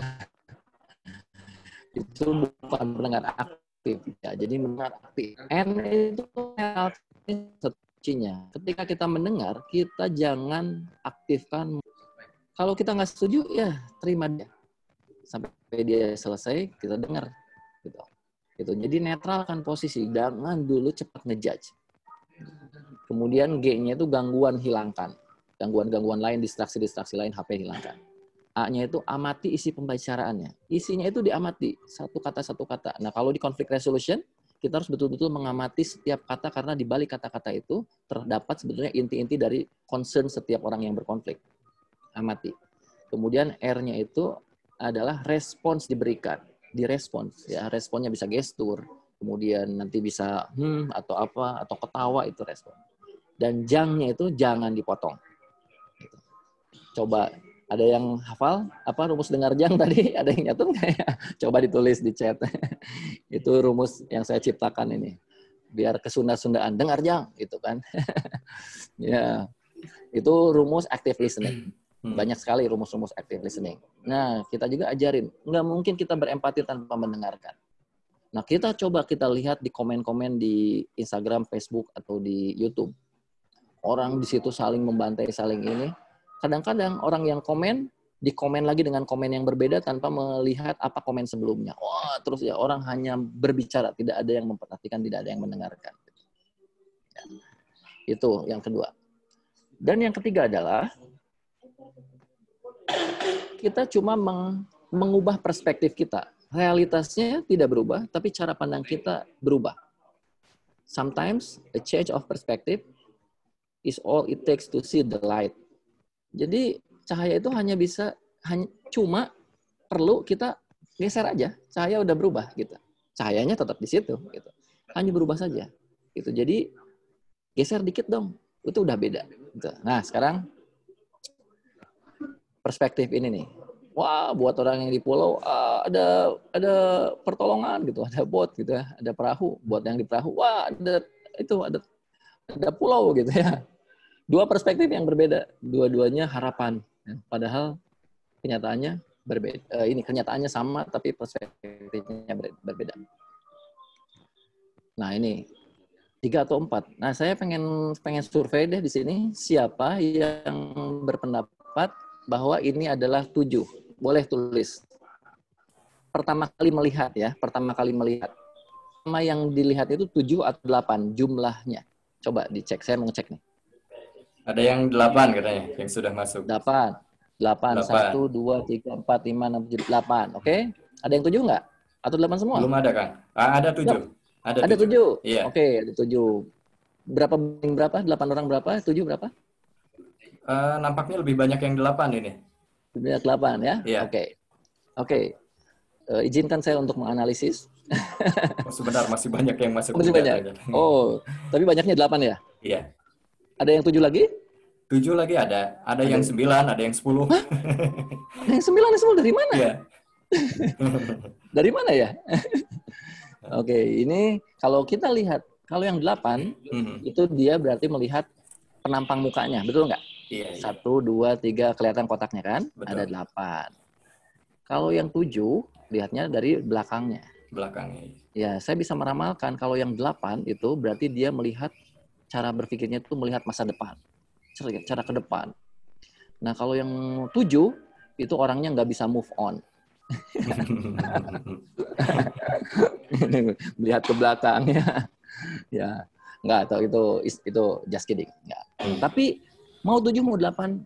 Itu bukan mendengar aktif ya. Jadi mendengar aktif. N itu kuncinya. Ketika kita mendengar, kita jangan aktifkan. Kalau kita nggak setuju, ya terima dia. Sampai dia selesai, kita dengar. Gitu. Jadi netralkan posisi. Jangan dulu cepat ngejudge. Kemudian G-nya itu gangguan hilangkan. Gangguan-gangguan lain, distraksi-distraksi lain, HP hilangkan. A-nya itu amati isi pembicaraannya. Isinya itu diamati, satu kata. Nah, kalau di conflict resolution, kita harus betul-betul mengamati setiap kata, karena di balik kata-kata itu terdapat sebetulnya inti-inti dari concern setiap orang yang berkonflik. Amati. Kemudian R-nya itu adalah respons diberikan. Direspons. Ya, responnya bisa gestur, kemudian nanti bisa atau apa, atau ketawa, itu respon. Dan jang-nya itu jangan dipotong. Gitu. Coba, ada yang hafal apa rumus dengar jang tadi? Ada yang nyatet nggak ya? Coba ditulis di chat. Itu rumus yang saya ciptakan ini. Biar kesunda-sundaan, dengar jang, gitu kan. Ya, itu rumus active listening. Banyak sekali rumus-rumus active listening. Nah, kita juga ajarin. Nggak mungkin kita berempati tanpa mendengarkan. Nah, kita lihat di komen-komen di Instagram, Facebook, atau di YouTube. Orang di situ saling membantai, saling ini. Kadang-kadang orang yang komen di komen lagi dengan komen yang berbeda tanpa melihat apa komen sebelumnya. Wah, terus ya orang hanya berbicara, tidak ada yang memperhatikan, tidak ada yang mendengarkan. Ya. Itu yang kedua. Dan yang ketiga adalah kita cuma mengubah perspektif kita. Realitasnya tidak berubah, tapi cara pandang kita berubah. Sometimes a change of perspective is all it takes to see the light. Jadi cahaya itu cuma perlu kita geser aja. Cahaya udah berubah gitu. Cahayanya tetap di situ gitu. Hanya berubah saja. Gitu. Jadi geser dikit dong. Itu udah beda. Gitu. Nah, sekarang perspektif ini nih. Wah, buat orang yang di pulau ada pertolongan gitu, ada bot gitu ya, ada perahu. Buat yang di perahu, wah ada pulau gitu ya. Dua perspektif yang berbeda, dua-duanya harapan. Padahal kenyataannya berbeda. Ini kenyataannya sama tapi perspektifnya berbeda. Nah, ini 3 atau 4. Nah, saya pengen survei deh di sini siapa yang berpendapat bahwa ini adalah 7. Boleh tulis. Pertama kali melihat ya, Sama yang dilihat itu 7 atau 8 jumlahnya. Coba dicek, saya mau ngecek nih. Ada yang 8 katanya, yang sudah masuk. 8. 1, 2, 3, 4, 5, 6, 7, 8. Oke? Ada yang 7 nggak? Atau 8 semua? Belum ada, Kang. Ada 7. Ada 7? Iya. Oke, ada 7. Berapa banding berapa? 8 orang berapa? 7 berapa? Nampaknya lebih banyak yang 8 ini. Lebih banyak 8 ya? Iya. Oke. Izinkan saya untuk menganalisis. Sebentar, masih banyak yang masuk. Masih banyak? Oh, tapi banyaknya 8 ya? Iya. Ada yang 7 lagi? 7 lagi ada. Ada yang 9, ada yang 10. Hah? Yang 9 dari mana? Iya. Dari mana ya? Oke, ini kalau kita lihat, kalau yang 8, itu dia berarti melihat penampang mukanya, betul nggak? Iya. 1, 2, 3, kelihatan kotaknya kan? Betul. Ada 8. Kalau yang 7, lihatnya dari belakangnya. Belakangnya. Ya, saya bisa meramalkan kalau yang 8 itu berarti dia melihat, cara berpikirnya itu melihat masa depan. Cara ke depan. Nah, kalau yang 7, itu orangnya nggak bisa move on. Melihat ke belakangnya. Ya, nggak tahu itu just kidding. Nggak. Tapi mau 7 mau 8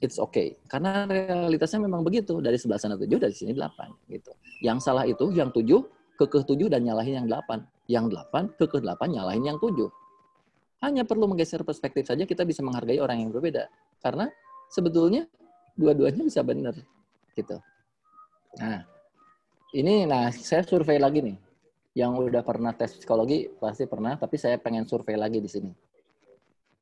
it's okay. Karena realitasnya memang begitu. Dari sebelah sana 7, dari sini 8 gitu. Yang salah itu yang 7 kekeh 7 dan nyalahin yang 8. Yang 8 kekeh 8 nyalahin yang 7. Hanya perlu menggeser perspektif saja kita bisa menghargai orang yang berbeda. Karena sebetulnya dua-duanya bisa benar gitu. Nah, saya survei lagi nih. Yang udah pernah tes psikologi pasti pernah, tapi saya pengen survei lagi di sini.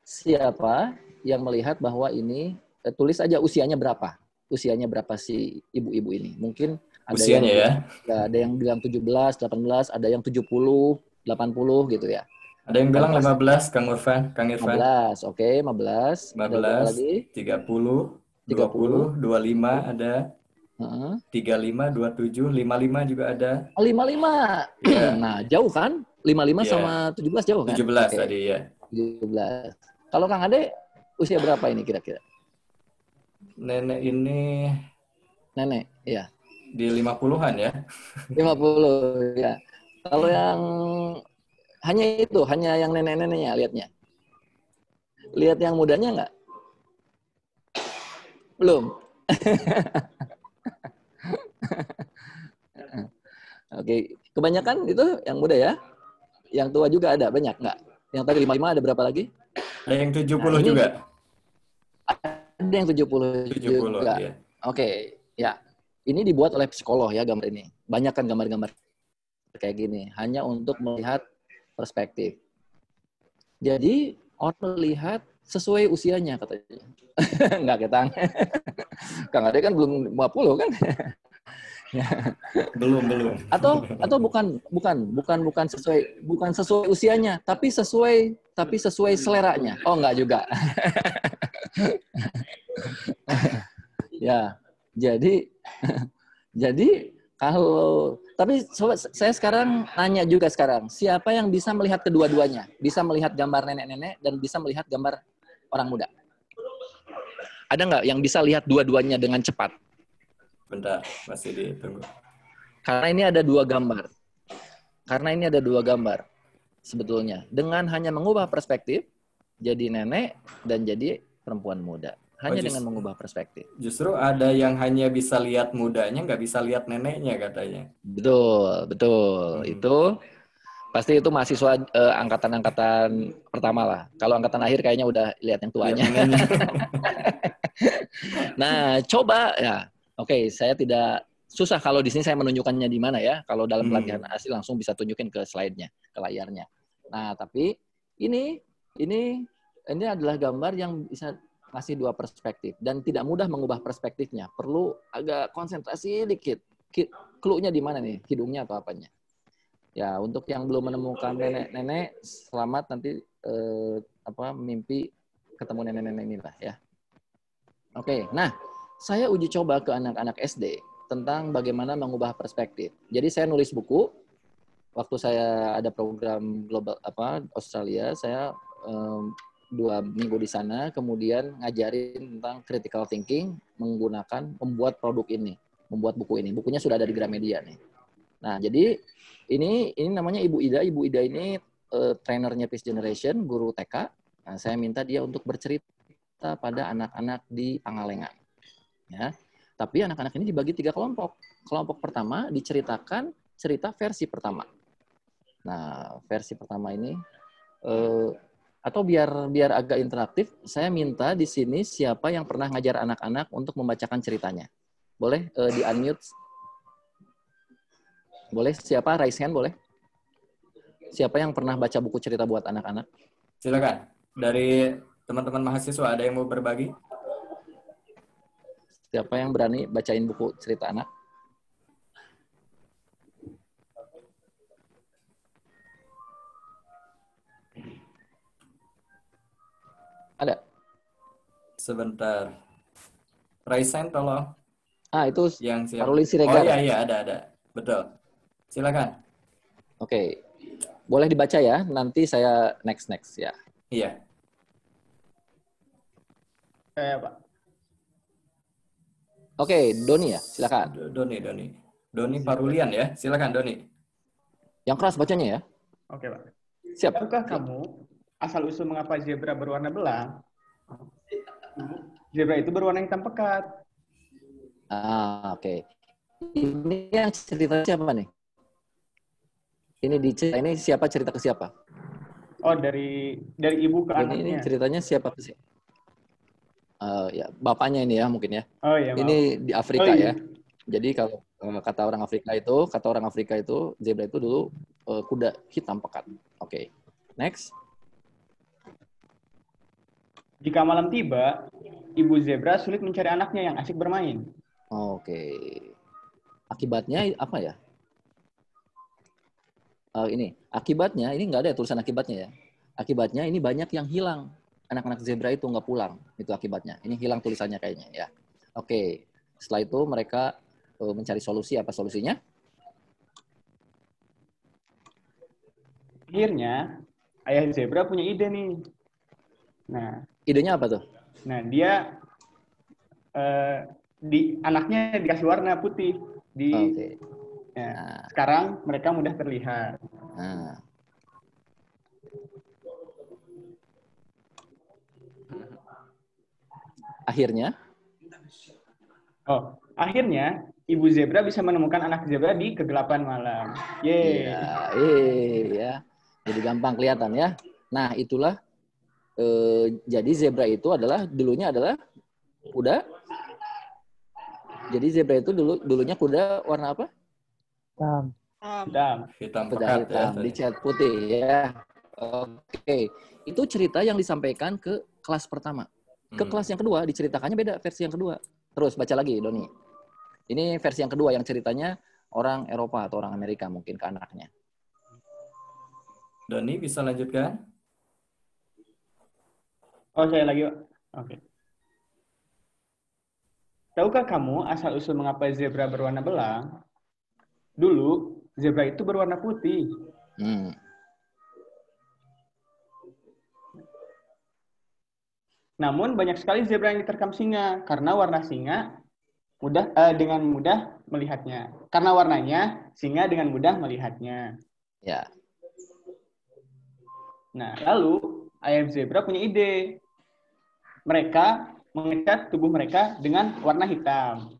Siapa yang melihat bahwa ini, tulis aja usianya berapa. Usianya berapa si ibu-ibu ini. Mungkin ada usianya ada yang bilang 17, 18, ada yang 70, 80 gitu ya. Ada yang bilang 15, Kang Irfan. 15, oke, 15. 15, lagi? 30, 20, 25 ada. 35, 27, 55 juga ada. 55. Yeah. Nah, jauh kan? 55 sama 17 jauh kan? 17 okay. Tadi ya. 17. Kalau Kang Ade usia berapa ini kira-kira? Nenek ini iya. Di 50-an ya. 50 ya. Kalau yang hanya yang nenek-neneknya lihatnya. Lihat yang mudanya enggak? Belum. Oke, kebanyakan itu yang muda ya. Yang tua juga ada, banyak nggak? Yang tadi 55 ada berapa lagi? Ada yang 70 juga. Ada yang 70 juga. Iya. Oke, ya. Ini dibuat oleh psikolog ya gambar ini. Banyak kan gambar-gambar kayak gini, hanya untuk melihat perspektif. Jadi orang melihat sesuai usianya katanya. Enggak ketang. Kang Ade kan belum 50 kan? Belum. Atau bukan sesuai usianya, tapi sesuai seleranya. Oh, enggak juga. Ya. Jadi kalau tapi saya sekarang nanya juga siapa yang bisa melihat kedua-duanya? Bisa melihat gambar nenek-nenek dan bisa melihat gambar orang muda. Ada nggak yang bisa lihat dua-duanya dengan cepat? Bentar, masih ditunggu. Karena ini ada dua gambar. Sebetulnya. Dengan hanya mengubah perspektif, jadi nenek dan jadi perempuan muda. Hanya dengan mengubah perspektif. Justru ada yang hanya bisa lihat mudanya, nggak bisa lihat neneknya katanya. Betul. Itu pasti itu mahasiswa angkatan-angkatan pertama lah. Kalau angkatan akhir kayaknya udah lihat yang tuanya. Nah, coba ya. Oke, saya tidak susah kalau di sini saya menunjukkannya di mana ya. Kalau dalam pelatihan asli langsung bisa tunjukin ke slide-nya, ke layarnya. Nah, tapi ini adalah gambar yang bisa ngasih dua perspektif dan tidak mudah mengubah perspektifnya. Perlu agak konsentrasi dikit. Clue-nya di mana nih? Hidungnya atau apanya? Ya, untuk yang belum menemukan nenek-nenek, selamat nanti mimpi ketemu nenek-nenek inilah ya. Oke, nah saya uji coba ke anak-anak SD tentang bagaimana mengubah perspektif. Jadi saya nulis buku. Waktu saya ada program global Australia, saya 2 minggu di sana, kemudian ngajarin tentang critical thinking membuat produk ini, membuat buku ini. Bukunya sudah ada di Gramedia nih. Nah, jadi ini namanya Ibu Ida. Ibu Ida ini trainernya Peace Generation, guru TK. Nah, saya minta dia untuk bercerita pada anak-anak di Pangalengan. Ya. Tapi anak-anak ini dibagi 3 kelompok. Kelompok pertama diceritakan cerita versi pertama. Nah, versi pertama ini atau biar agak interaktif, saya minta di sini siapa yang pernah ngajar anak-anak untuk membacakan ceritanya. Boleh di-unmute? Boleh? Siapa? Raise hand boleh? Siapa yang pernah baca buku cerita buat anak-anak? Silakan. Dari teman-teman mahasiswa ada yang mau berbagi? Siapa yang berani bacain buku cerita anak? Ada? Sebentar. Raise hand tolong. Itu yang siap. Paruli Siregar. Oh iya, ada. Betul. Silakan. Oke. Boleh dibaca ya, nanti saya next ya. Iya. Pak. Oke, Doni ya, silakan. Doni Parulian ya, silakan Doni. Yang keras bacanya ya. Oke, Pak. Siap. Tahukah kamu asal-usul mengapa zebra berwarna belang? Zebra itu berwarna hitam pekat. Oke. Ini yang cerita siapa nih? Ini siapa cerita ke siapa? Oh, dari ibu ke anaknya. Ini ceritanya siapa ke siapa? Ya, bapaknya ini ya mungkin ya. Oh iya, maaf. Ini di Afrika iya. ya. Jadi kalau kata orang Afrika itu zebra itu dulu kuda hitam pekat. Oke. Next. Jika malam tiba, ibu zebra sulit mencari anaknya yang asik bermain. Oke. Akibatnya apa ya? Akibatnya ini nggak ada tulisan akibatnya ya. Akibatnya ini banyak yang hilang. Anak-anak zebra itu nggak pulang. Itu akibatnya. Ini hilang tulisannya kayaknya ya. Oke. Setelah itu mereka mencari solusi. Apa solusinya? Akhirnya, ayah zebra punya ide nih. Nah, idenya apa tuh? Nah, dia anaknya dikasih warna putih. Oke. Ya, sekarang mereka mudah terlihat. Nah. Akhirnya ibu zebra bisa menemukan anak zebra di kegelapan malam. Yeay. Iya. Jadi gampang kelihatan ya. Nah, itulah jadi zebra itu dulunya adalah kuda. Jadi zebra itu dulunya kuda warna apa? Hitam pekat ya. Dicat putih ya. Oke. Itu cerita yang disampaikan ke kelas pertama. Ke kelas yang kedua diceritakannya beda versi yang kedua. Terus baca lagi, Doni. Ini versi yang kedua yang ceritanya orang Eropa atau orang Amerika mungkin ke anaknya. Doni bisa lanjutkan? Oh, saya lagi. Oke. Tahukah kamu asal-usul mengapa zebra berwarna belang? Dulu, zebra itu berwarna putih. Namun, banyak sekali zebra yang diterkam singa, karena warna singa dengan mudah melihatnya. Karena warnanya, singa dengan mudah melihatnya. Ya. Nah, lalu ayam zebra punya ide. Mereka mengecat tubuh mereka dengan warna hitam.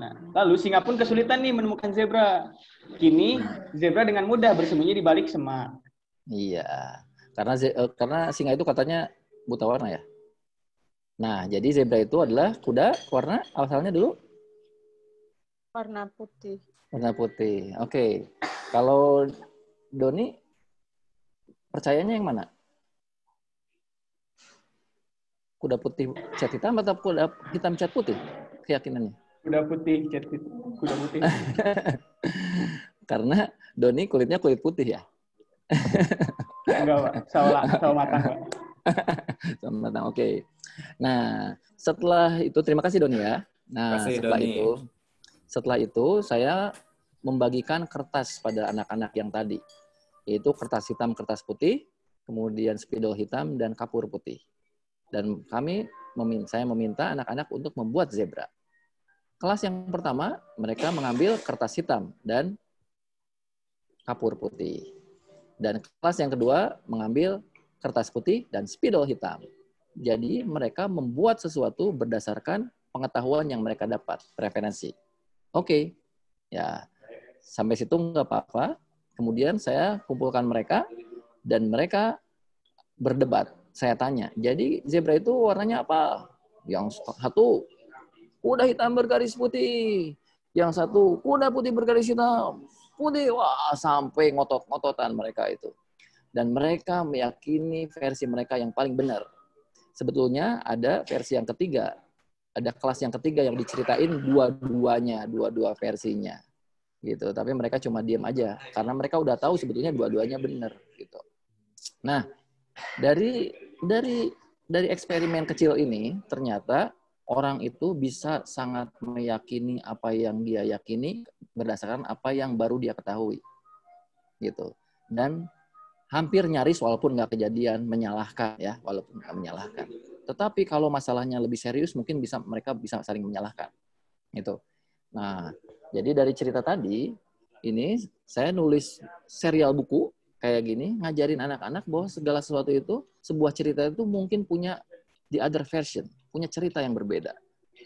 Nah, lalu singa pun kesulitan nih menemukan zebra. Kini zebra dengan mudah bersembunyi di balik semak. Iya. Karena singa itu katanya buta warna ya. Nah, jadi zebra itu adalah kuda warna asalnya dulu Warna putih. warna putih. Oke. Kalau Doni percayanya yang mana? Kuda putih cat hitam atau kuda hitam cat putih? Keyakinannya. Kuda putih, kuda putih. Karena Doni kulitnya kulit putih ya. Enggak, Pak. Sawo matang, Pak. Sawo matang. Oke. Nah, setelah itu terima kasih Doni ya. Nah, Kasih, setelah Doni. itu saya membagikan kertas pada anak-anak yang tadi. Yaitu kertas hitam, kertas putih, kemudian spidol hitam dan kapur putih. Dan saya meminta anak-anak untuk membuat zebra. Kelas yang pertama, mereka mengambil kertas hitam dan kapur putih. Dan kelas yang kedua mengambil kertas putih dan spidol hitam. Jadi mereka membuat sesuatu berdasarkan pengetahuan yang mereka dapat, referensi. Oke, ya sampai situ nggak apa-apa. Kemudian saya kumpulkan mereka dan mereka berdebat. Saya tanya, jadi zebra itu warnanya apa? Yang satu, kuda hitam bergaris putih. Yang satu, kuda putih bergaris hitam. Putih, wah sampai ngotot-ngototan mereka itu. Dan mereka meyakini versi mereka yang paling benar. Sebetulnya ada versi yang ketiga. Ada kelas yang ketiga yang diceritain dua-dua versinya. Gitu. Tapi mereka cuma diam aja. Karena mereka udah tahu sebetulnya dua-duanya benar. Gitu. Nah, dari eksperimen kecil ini ternyata orang itu bisa sangat meyakini apa yang dia yakini berdasarkan apa yang baru dia ketahui, gitu. Dan hampir nyaris walaupun nggak kejadian menyalahkan ya, walaupun nggak menyalahkan. Tetapi kalau masalahnya lebih serius mungkin mereka bisa saling menyalahkan, gitu. Nah, jadi dari cerita tadi ini saya nulis serial buku kayak gini, ngajarin anak-anak bahwa segala sesuatu itu, sebuah cerita itu mungkin punya the other version, punya cerita yang berbeda.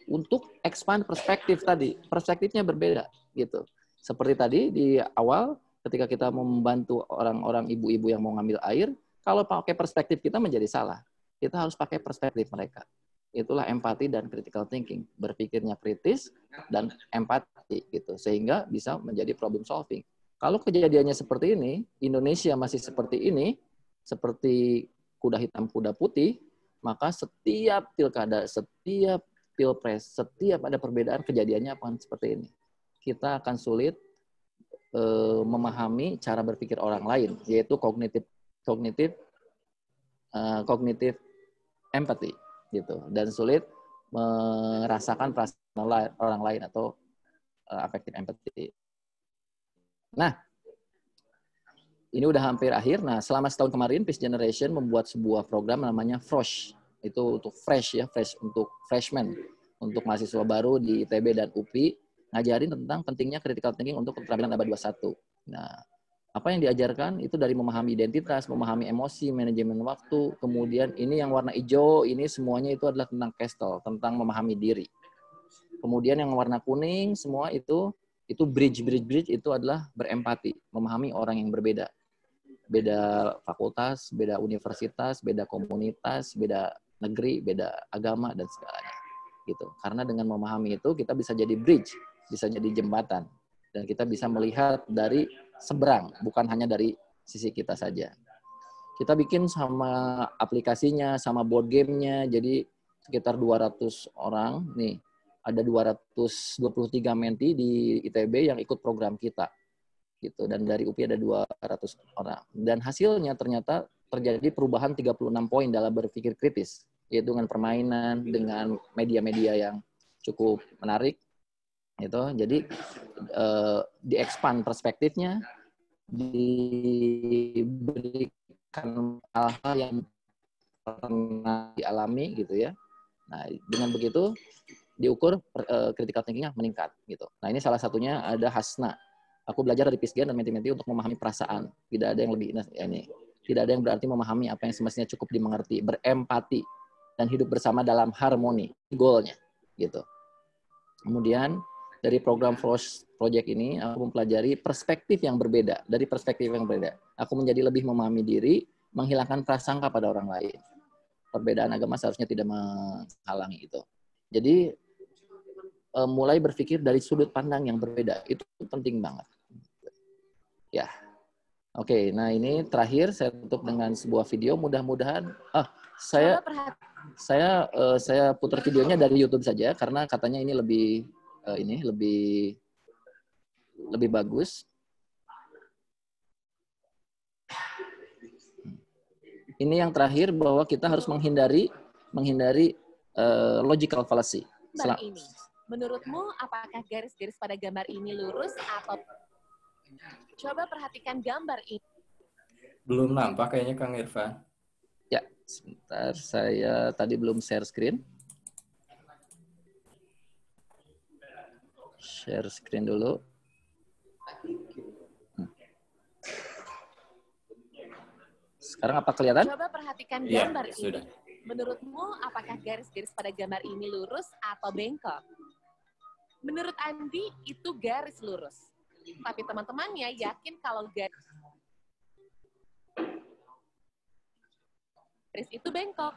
Untuk expand perspektif tadi, perspektifnya berbeda gitu. Seperti tadi di awal, ketika kita membantu orang-orang ibu-ibu yang mau ngambil air, kalau pakai perspektif kita menjadi salah. Kita harus pakai perspektif mereka. Itulah empati dan critical thinking, berpikirnya kritis dan empati gitu, sehingga bisa menjadi problem solving. Kalau kejadiannya seperti ini, Indonesia masih seperti ini, seperti kuda hitam, kuda putih, maka setiap pilkada, setiap pilpres, setiap ada perbedaan kejadiannya akan seperti ini. Kita akan sulit memahami cara berpikir orang lain, yaitu kognitif empathy, gitu, dan sulit merasakan perasaan orang lain atau affective empathy. Nah, ini udah hampir akhir. Nah, selama setahun kemarin, Peace Generation membuat sebuah program namanya FROSH. Itu untuk fresh ya, untuk freshman, untuk mahasiswa baru di ITB dan UPI, ngajarin tentang pentingnya critical thinking untuk keterampilan abad 21. Nah, apa yang diajarkan itu dari memahami identitas, memahami emosi, manajemen waktu, kemudian ini yang warna hijau, ini semuanya itu adalah tentang Castle, tentang memahami diri. Kemudian yang warna kuning, semua itu bridge itu adalah berempati, memahami orang yang berbeda. Beda fakultas, beda universitas, beda komunitas, beda negeri, beda agama, dan segalanya. Gitu. Karena dengan memahami itu, kita bisa jadi bridge, bisa jadi jembatan. Dan kita bisa melihat dari seberang, bukan hanya dari sisi kita saja. Kita bikin sama aplikasinya, sama board game-nya, jadi sekitar 200 orang, nih, ada 223 menti di ITB yang ikut program kita. Gitu. Dan dari UPI ada 200 orang. Dan hasilnya ternyata terjadi perubahan 36 poin dalam berpikir kritis, yaitu dengan permainan, dengan media-media yang cukup menarik. Gitu. Jadi di-expand pernah dialami gitu ya. Nah, dengan begitu diukur critical thinking-nya meningkat gitu. Nah, ini salah satunya ada Hasna. Aku belajar dari Pisgen dan Menti-Menti untuk memahami perasaan. Tidak ada yang lebih ini. Tidak ada yang berarti memahami apa yang semestinya cukup dimengerti, berempati dan hidup bersama dalam harmoni. Goalnya gitu. Kemudian dari program Flows Project ini aku mempelajari perspektif yang berbeda, dari perspektif yang berbeda. Aku menjadi lebih memahami diri, menghilangkan prasangka pada orang lain. Perbedaan agama seharusnya tidak menghalangi itu. Jadi mulai berpikir dari sudut pandang yang berbeda itu penting banget. Ya, oke. Nah ini terakhir saya tutup dengan sebuah video. Mudah-mudahan, saya putar videonya dari YouTube saja karena katanya ini lebih bagus. Ini yang terakhir bahwa kita harus menghindari logical fallacy. Ini. Menurutmu apakah garis-garis pada gambar ini lurus atau coba perhatikan gambar ini. Belum nampak kayaknya Kang Irfan. Ya, sebentar saya tadi belum share screen. Share screen dulu. Sekarang apa kelihatan? Coba perhatikan gambar ini. Sudah. Menurutmu, apakah garis-garis pada gambar ini lurus atau bengkok? Menurut Andi, itu garis lurus. Tapi teman-temannya yakin kalau garis itu bengkok.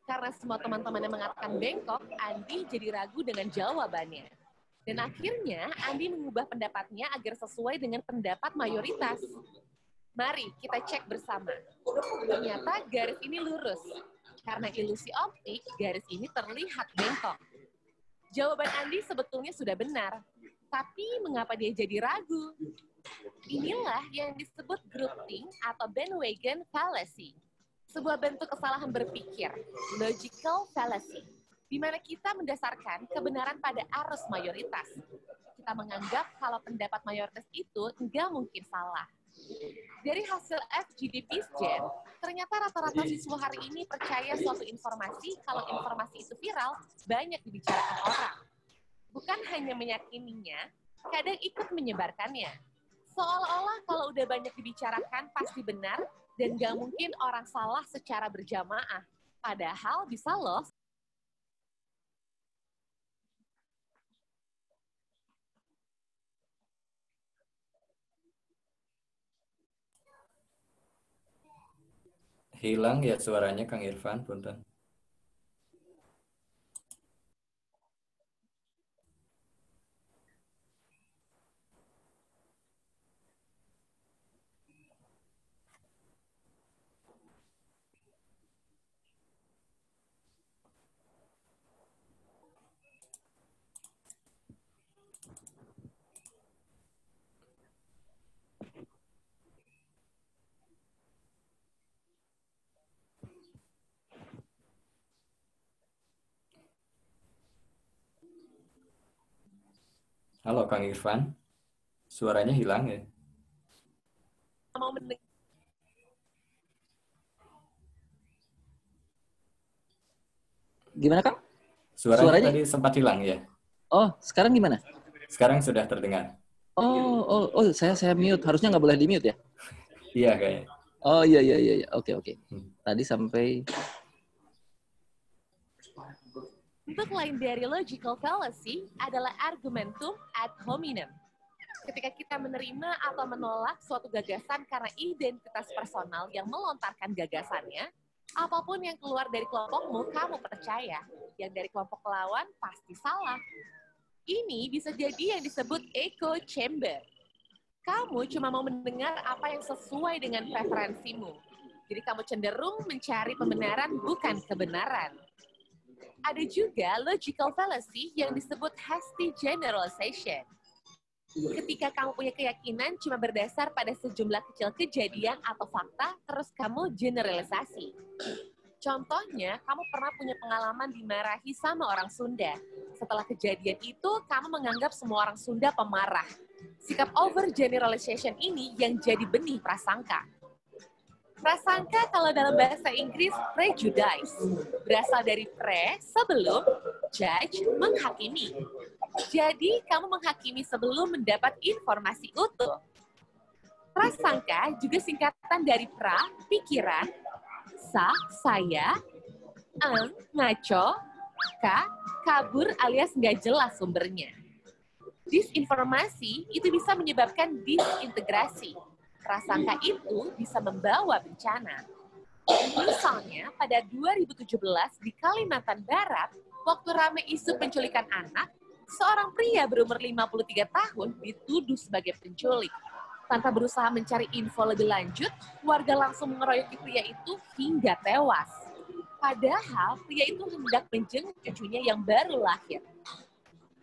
Karena semua teman-temannya mengatakan bengkok, Andi jadi ragu dengan jawabannya. Dan akhirnya, Andi mengubah pendapatnya agar sesuai dengan pendapat mayoritas. Mari kita cek bersama. Ternyata garis ini lurus. Karena ilusi optik, garis ini terlihat bengkok. Jawaban Andi sebetulnya sudah benar. Tapi mengapa dia jadi ragu? Inilah yang disebut groupthink atau bandwagon fallacy. Sebuah bentuk kesalahan berpikir, logical fallacy, di mana kita mendasarkan kebenaran pada arus mayoritas. Kita menganggap kalau pendapat mayoritas itu enggak mungkin salah. Dari hasil FGD Pisgen, ternyata rata-rata siswa hari ini percaya suatu informasi kalau informasi itu viral, banyak dibicarakan orang. Bukan hanya meyakininya, kadang ikut menyebarkannya. Seolah-olah kalau udah banyak dibicarakan pasti benar, dan gak mungkin orang salah secara berjamaah. Padahal bisa loh. Hilang ya suaranya Kang Irfan, punten. Halo Kang Irfan, suaranya hilang ya? Mau mendengar. Gimana Kang? Suaranya tadi sempat hilang ya? Oh, sekarang gimana? Sekarang sudah terdengar. Oh, saya mute. Harusnya nggak boleh di mute ya? Iya kayaknya. Oh iya. Oke. Tadi sampai. Bentuk lain dari logical fallacy adalah argumentum ad hominem. Ketika kita menerima atau menolak suatu gagasan karena identitas personal yang melontarkan gagasannya, apapun yang keluar dari kelompokmu, kamu percaya. Yang dari kelompok lawan pasti salah. Ini bisa jadi yang disebut echo chamber. Kamu cuma mau mendengar apa yang sesuai dengan preferensimu. Jadi kamu cenderung mencari pembenaran bukan kebenaran. Ada juga logical fallacy yang disebut hasty generalization. Ketika kamu punya keyakinan cuma berdasar pada sejumlah kecil kejadian atau fakta, terus kamu generalisasi. Contohnya, kamu pernah punya pengalaman dimarahi sama orang Sunda. Setelah kejadian itu, kamu menganggap semua orang Sunda pemarah. Sikap overgeneralization ini yang jadi benih prasangka. Prasangka kalau dalam bahasa Inggris prejudice, berasal dari pre, sebelum, judge, menghakimi. Jadi, kamu menghakimi sebelum mendapat informasi utuh. Prasangka juga singkatan dari pra, pikiran, sa, saya, ngaco, ka, kabur alias nggak jelas sumbernya. Disinformasi itu bisa menyebabkan disintegrasi. Prasangka itu bisa membawa bencana. Misalnya, pada 2017 di Kalimantan Barat, waktu ramai isu penculikan anak, seorang pria berumur 53 tahun dituduh sebagai penculik. Tanpa berusaha mencari info lebih lanjut, warga langsung mengeroyoki pria itu hingga tewas. Padahal pria itu hendak menjenguk cucunya yang baru lahir.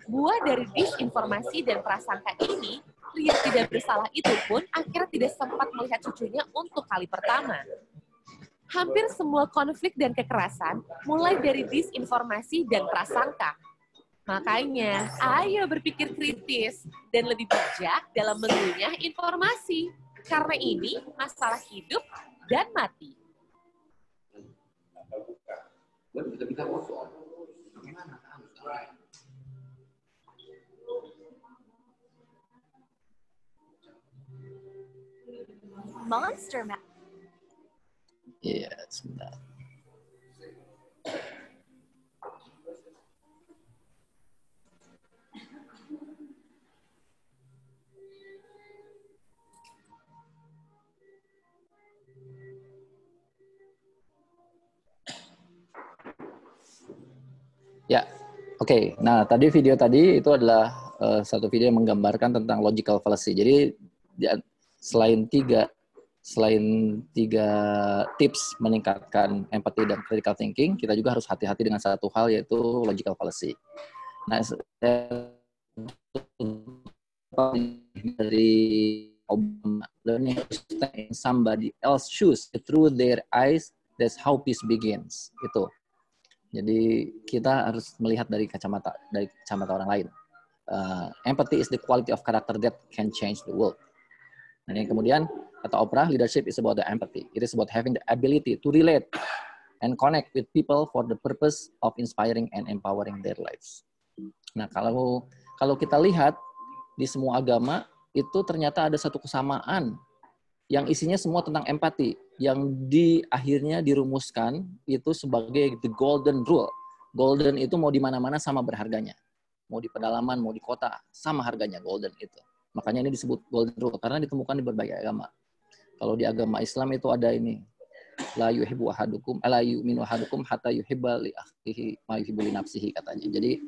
Buah dari disinformasi dan prasangka ini, pria tidak bersalah itu pun akhirnya tidak sempat melihat cucunya untuk kali pertama. Hampir semua konflik dan kekerasan mulai dari disinformasi dan prasangka. Makanya, ayo berpikir kritis dan lebih bijak dalam mengunyah informasi. Karena ini masalah hidup dan mati. Monster Map. Iya, sebentar. Ya, oke. Nah, tadi video tadi itu adalah satu video yang menggambarkan tentang logical fallacy. Jadi selain tiga tips meningkatkan empathy dan critical thinking, kita juga harus hati-hati dengan satu hal, yaitu logical fallacy. Nah, dari Obama, learning to stand in somebody else's shoes through their eyes, that's how peace begins. Itu. Jadi kita harus melihat dari kacamata orang lain. Empathy is the quality of character that can change the world. Dan yang kemudian, kata Oprah, leadership is about the empathy. It is about having the ability to relate and connect with people for the purpose of inspiring and empowering their lives. Nah, kalau kita lihat di semua agama, itu ternyata ada satu kesamaan yang isinya semua tentang empati, yang akhirnya dirumuskan itu sebagai the golden rule. Golden itu mau di mana-mana sama berharganya. Mau di pedalaman, mau di kota, sama harganya golden itu. Makanya ini disebut golden rule, karena ditemukan di berbagai agama. Kalau di agama Islam itu ada ini, la yuhibbu ahadukum, la yu'minu ahadukum hatta yuhibba li akhihi ma yuhibbu li nafsihi, katanya. Jadi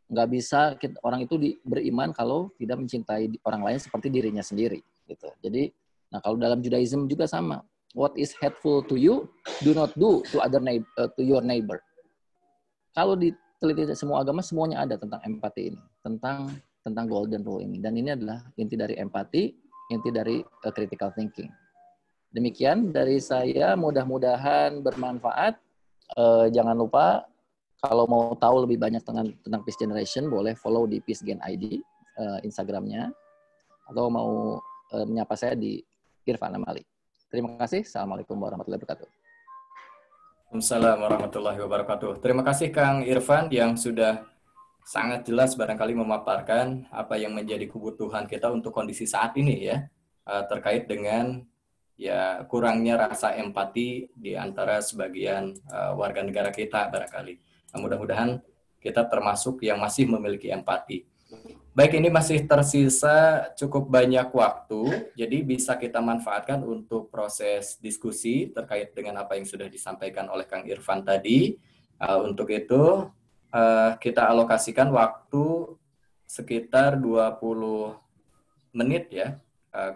nggak bisa orang itu beriman kalau tidak mencintai orang lain seperti dirinya sendiri, gitu. Jadi, nah kalau dalam Judaism juga sama. What is hateful to you, do not do to to your neighbor. Kalau diteliti semua agama, semuanya ada tentang empati ini, tentang golden rule ini. Dan ini adalah inti dari empati, inti dari critical thinking. Demikian dari saya, mudah-mudahan bermanfaat. Jangan lupa, kalau mau tahu lebih banyak tentang Peace Generation, boleh follow di PeaceGen ID, Instagramnya, atau mau menyapa saya di Irfan Amali. Terima kasih. Assalamualaikum warahmatullahi wabarakatuh. Waalaikumsalam warahmatullahi wabarakatuh. Terima kasih Kang Irfan yang sudah sangat jelas barangkali memaparkan apa yang menjadi kebutuhan kita untuk kondisi saat ini ya, terkait dengan ya kurangnya rasa empati di antara sebagian warga negara kita barangkali. Nah, mudah-mudahan kita termasuk yang masih memiliki empati. Baik, ini masih tersisa cukup banyak waktu, jadi bisa kita manfaatkan untuk proses diskusi terkait dengan apa yang sudah disampaikan oleh Kang Irfan tadi. Untuk itu, kita alokasikan waktu sekitar 20 menit ya,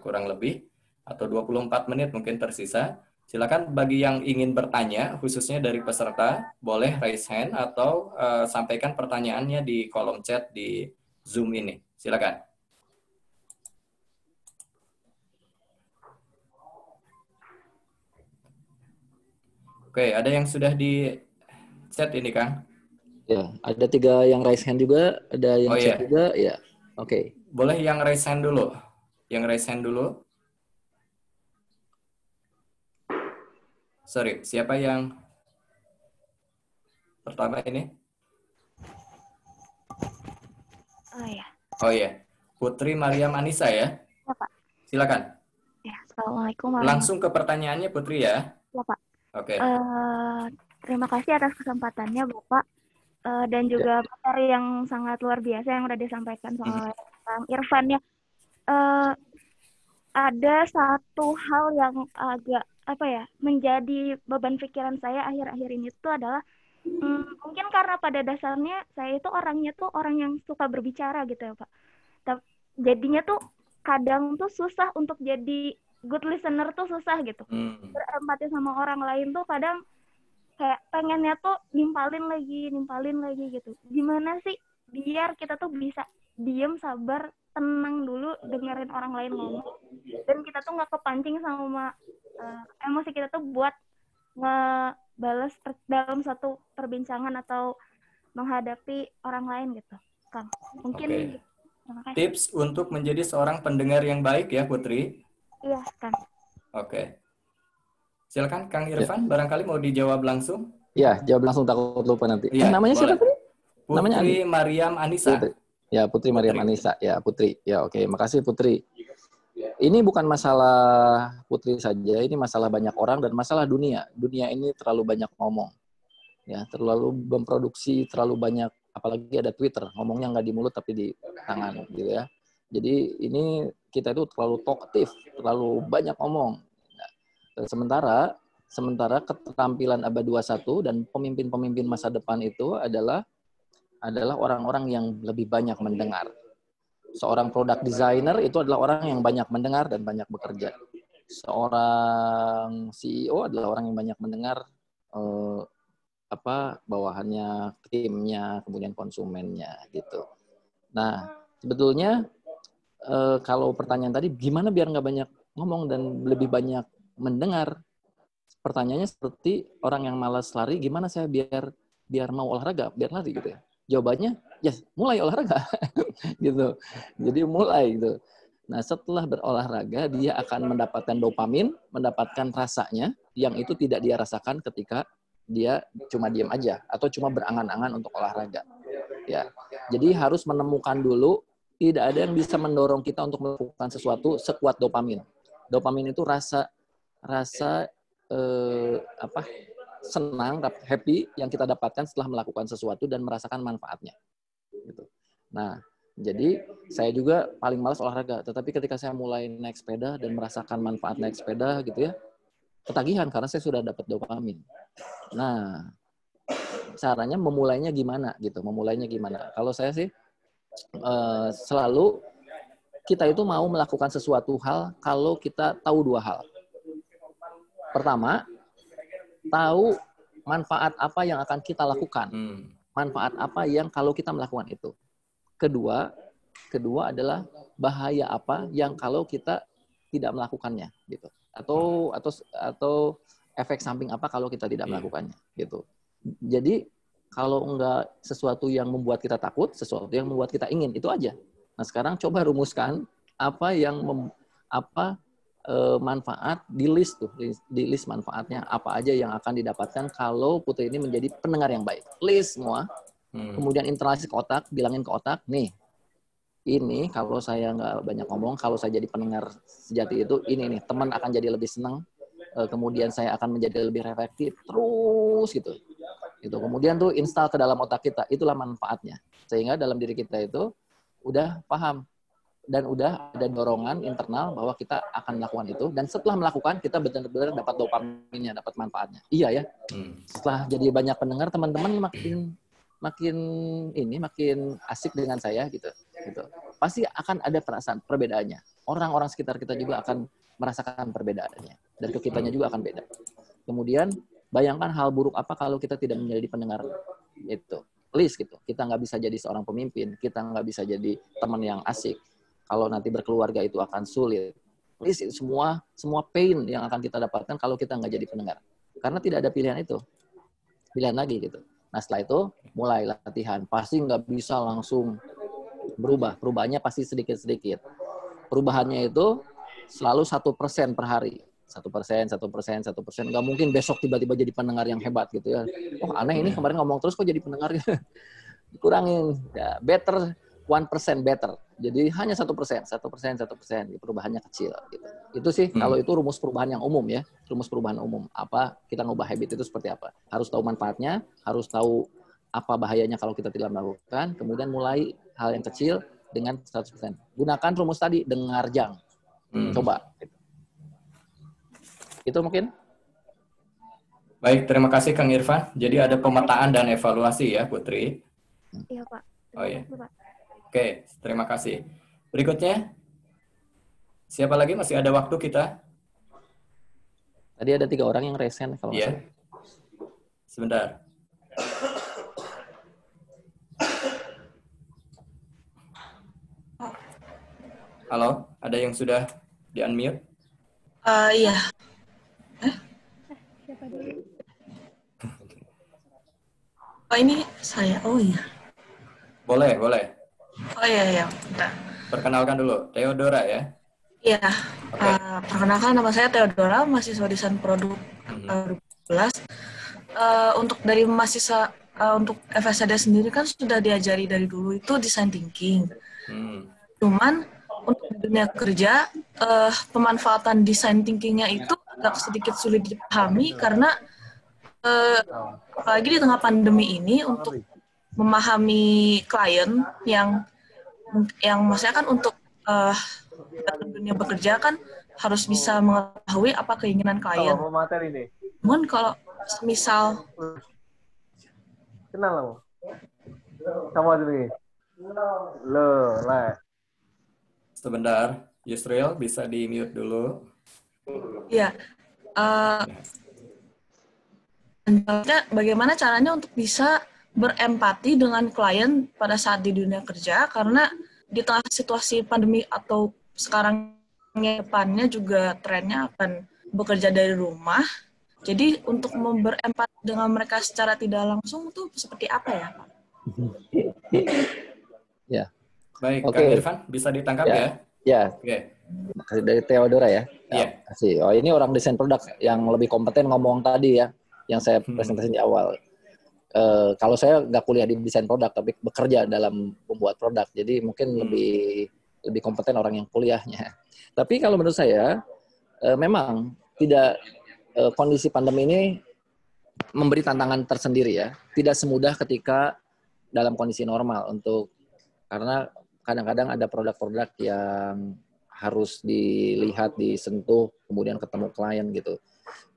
kurang lebih, atau 24 menit mungkin tersisa. Silakan bagi yang ingin bertanya, khususnya dari peserta, boleh raise hand atau sampaikan pertanyaannya di kolom chat di Zoom ini. Silakan. Oke, ada yang sudah di chat ini, Kang? Ya, ada 3 yang raise hand juga, ada yang chat juga, ya. Oke. Boleh yang raise hand dulu. Yang raise hand dulu. Sorry, siapa yang pertama ini? Oh ya. Oh iya, Putri Mariam Anissa ya. Ya, Pak. Silakan. Ya, Assalamualaikum warahmatullahi Langsung ke pertanyaannya Putri ya. wabarakatuh, Pak. Oke. Terima kasih atas kesempatannya, Bapak. Dan juga materi yang sangat luar biasa yang sudah disampaikan oleh Kang Irfan ya. Ada satu hal yang agak menjadi beban pikiran saya akhir-akhir ini itu adalah mungkin karena pada dasarnya saya itu orangnya tuh orang yang suka berbicara gitu ya Pak. Jadinya tuh kadang tuh susah untuk jadi good listener tuh susah gitu. Berempati sama orang lain tuh kadang kayak pengennya tuh nimpalin lagi gitu. Gimana sih biar kita tuh bisa diem, sabar, tenang dulu dengerin orang lain ngomong. Dan kita tuh nggak kepancing sama emosi kita tuh buat ngebales dalam satu perbincangan atau menghadapi orang lain gitu. Kang, mungkin terima kasih. Tips untuk menjadi seorang pendengar yang baik ya Putri. Iya, Kang. Oke. Silakan Kang Irfan, barangkali mau dijawab langsung. Ya, jawab langsung, takut lupa nanti. Ya, namanya siapa tadi? Namanya Putri Mariam Anissa. Ya, Putri Mariam Anissa. Ya, Putri. Ya, oke. Makasih Putri. Ini bukan masalah Putri saja, ini masalah banyak orang dan masalah dunia. Dunia ini terlalu banyak ngomong. Ya, terlalu memproduksi, terlalu banyak, apalagi ada Twitter, ngomongnya nggak di mulut tapi di tangan gitu ya. Jadi ini kita itu terlalu talkative, terlalu banyak ngomong. Nah, sementara keterampilan abad 21 dan pemimpin-pemimpin masa depan itu adalah orang-orang yang lebih banyak mendengar. Seorang product designer itu adalah orang yang banyak mendengar dan banyak bekerja. Seorang CEO adalah orang yang banyak mendengar bawahannya, timnya, kemudian konsumennya gitu. Nah, sebetulnya kalau pertanyaan tadi gimana biar nggak banyak ngomong dan lebih banyak mendengar? Pertanyaannya seperti orang yang malas lari, gimana saya biar mau olahraga, biar lari gitu ya. Jawabannya, ya mulai olahraga, gitu. Jadi mulai gitu. Nah setelah berolahraga, dia akan mendapatkan dopamin, mendapatkan rasanya, yang itu tidak dia rasakan ketika dia cuma diam aja, atau cuma berangan-angan untuk olahraga. Ya, jadi harus menemukan dulu, tidak ada yang bisa mendorong kita untuk melakukan sesuatu sekuat dopamin. Dopamin itu rasa senang, happy yang kita dapatkan setelah melakukan sesuatu dan merasakan manfaatnya. Gitu. Nah, jadi saya juga paling malas olahraga, tetapi ketika saya mulai naik sepeda dan merasakan manfaat naik sepeda gitu ya, ketagihan karena saya sudah dapat dopamin. Nah, caranya memulainya gimana gitu? Memulainya gimana? Kalau saya sih selalu kita itu mau melakukan sesuatu hal kalau kita tahu dua hal. Pertama, tahu manfaat apa yang akan kita lakukan. Manfaat apa yang kalau kita melakukan itu. Kedua adalah bahaya apa yang kalau kita tidak melakukannya gitu. Atau efek samping apa kalau kita tidak melakukannya gitu. Jadi kalau enggak sesuatu yang membuat kita takut, sesuatu yang membuat kita ingin, itu aja. Nah, sekarang coba rumuskan apa yang manfaat di list manfaatnya apa aja yang akan didapatkan kalau Putri ini menjadi pendengar yang baik. List semua. Kemudian internalisasi ke otak, bilangin ke otak, nih, ini kalau saya nggak banyak ngomong, kalau saya jadi pendengar sejati itu, ini nih, teman akan jadi lebih senang, kemudian saya akan menjadi lebih reflektif, terus gitu. Kemudian tuh install ke dalam otak kita, itulah manfaatnya. Sehingga dalam diri kita itu udah paham. Dan udah ada dorongan internal bahwa kita akan melakukan itu, dan setelah melakukan kita benar-benar dapat dopaminnya, dapat manfaatnya. Iya ya. Setelah jadi banyak pendengar, teman-teman makin asik dengan saya gitu. Pasti akan ada perasaan perbedaannya. Orang-orang sekitar kita juga akan merasakan perbedaannya, dan ke kitanya juga akan beda. Kemudian bayangkan hal buruk apa kalau kita tidak menjadi pendengar itu. Please gitu. Kita nggak bisa jadi seorang pemimpin, kita nggak bisa jadi teman yang asik. Kalau nanti berkeluarga itu akan sulit. Please, semua pain yang akan kita dapatkan kalau kita nggak jadi pendengar. Karena tidak ada pilihan itu. Pilihan lagi gitu. Nah setelah itu mulai latihan. Pasti nggak bisa langsung berubah. Perubahannya pasti sedikit-sedikit. Perubahannya itu selalu 1% per hari. 1%. Nggak mungkin besok tiba-tiba jadi pendengar yang hebat gitu ya. Oh aneh ini kemarin ngomong terus kok jadi pendengar. Dikurangin. Ya, better 1% better. Jadi hanya 1%. Perubahannya kecil. Gitu. Itu sih kalau itu rumus perubahan yang umum ya. Rumus perubahan umum. Apa kita ngubah habit itu seperti apa? Harus tahu manfaatnya, harus tahu apa bahayanya kalau kita tidak melakukan, kemudian mulai hal yang kecil dengan 100%. Gunakan rumus tadi, dengar jang. Coba. Itu mungkin. Baik, terima kasih Kang Irfan. Jadi ada pemetaan dan evaluasi ya, Putri. Iya, Pak. Oh iya. Pak. Oke, terima kasih. Berikutnya, siapa lagi? Masih ada waktu kita? Tadi ada 3 orang yang resen kalau nggak salah. Sebentar. Halo, ada yang sudah di-unmute? Iya. Siapa dulu? Oh, ini saya. Oh iya. Boleh. Oh iya. Bentar. Perkenalkan dulu, Theodora ya? Iya. Perkenalkan nama saya Theodora, mahasiswa desain produk 2012. Untuk dari mahasiswa untuk FSAD sendiri kan sudah diajari dari dulu itu design thinking. Cuman untuk dunia kerja pemanfaatan design thinkingnya itu agak sedikit sulit dipahami karena apalagi di tengah pandemi ini untuk memahami klien yang maksudnya kan untuk dalam dunia bekerja kan harus bisa mengetahui apa keinginan klien. Cuman kalau misal kenal lo sama dulu sebentar, Yusril bisa di-mute dulu. Ya, bagaimana caranya untuk bisa berempati dengan klien pada saat di dunia kerja, karena di tengah situasi pandemi atau sekarang depannya juga trennya akan bekerja dari rumah. Jadi untuk berempati dengan mereka secara tidak langsung itu seperti apa ya, Pak? Ya. Baik, Kang Irfan bisa ditangkap ya? Ya. Oke. Dari Theodora ya. Iya. Oh, ini orang desain produk yang lebih kompeten ngomong tadi ya, yang saya presentasi di awal. Kalau saya nggak kuliah di desain produk, tapi bekerja dalam membuat produk, jadi mungkin lebih kompeten orang yang kuliahnya. Tapi kalau menurut saya, memang tidak kondisi pandemi ini memberi tantangan tersendiri ya. Tidak semudah ketika dalam kondisi normal karena kadang-kadang ada produk-produk yang harus dilihat, disentuh, kemudian ketemu klien gitu.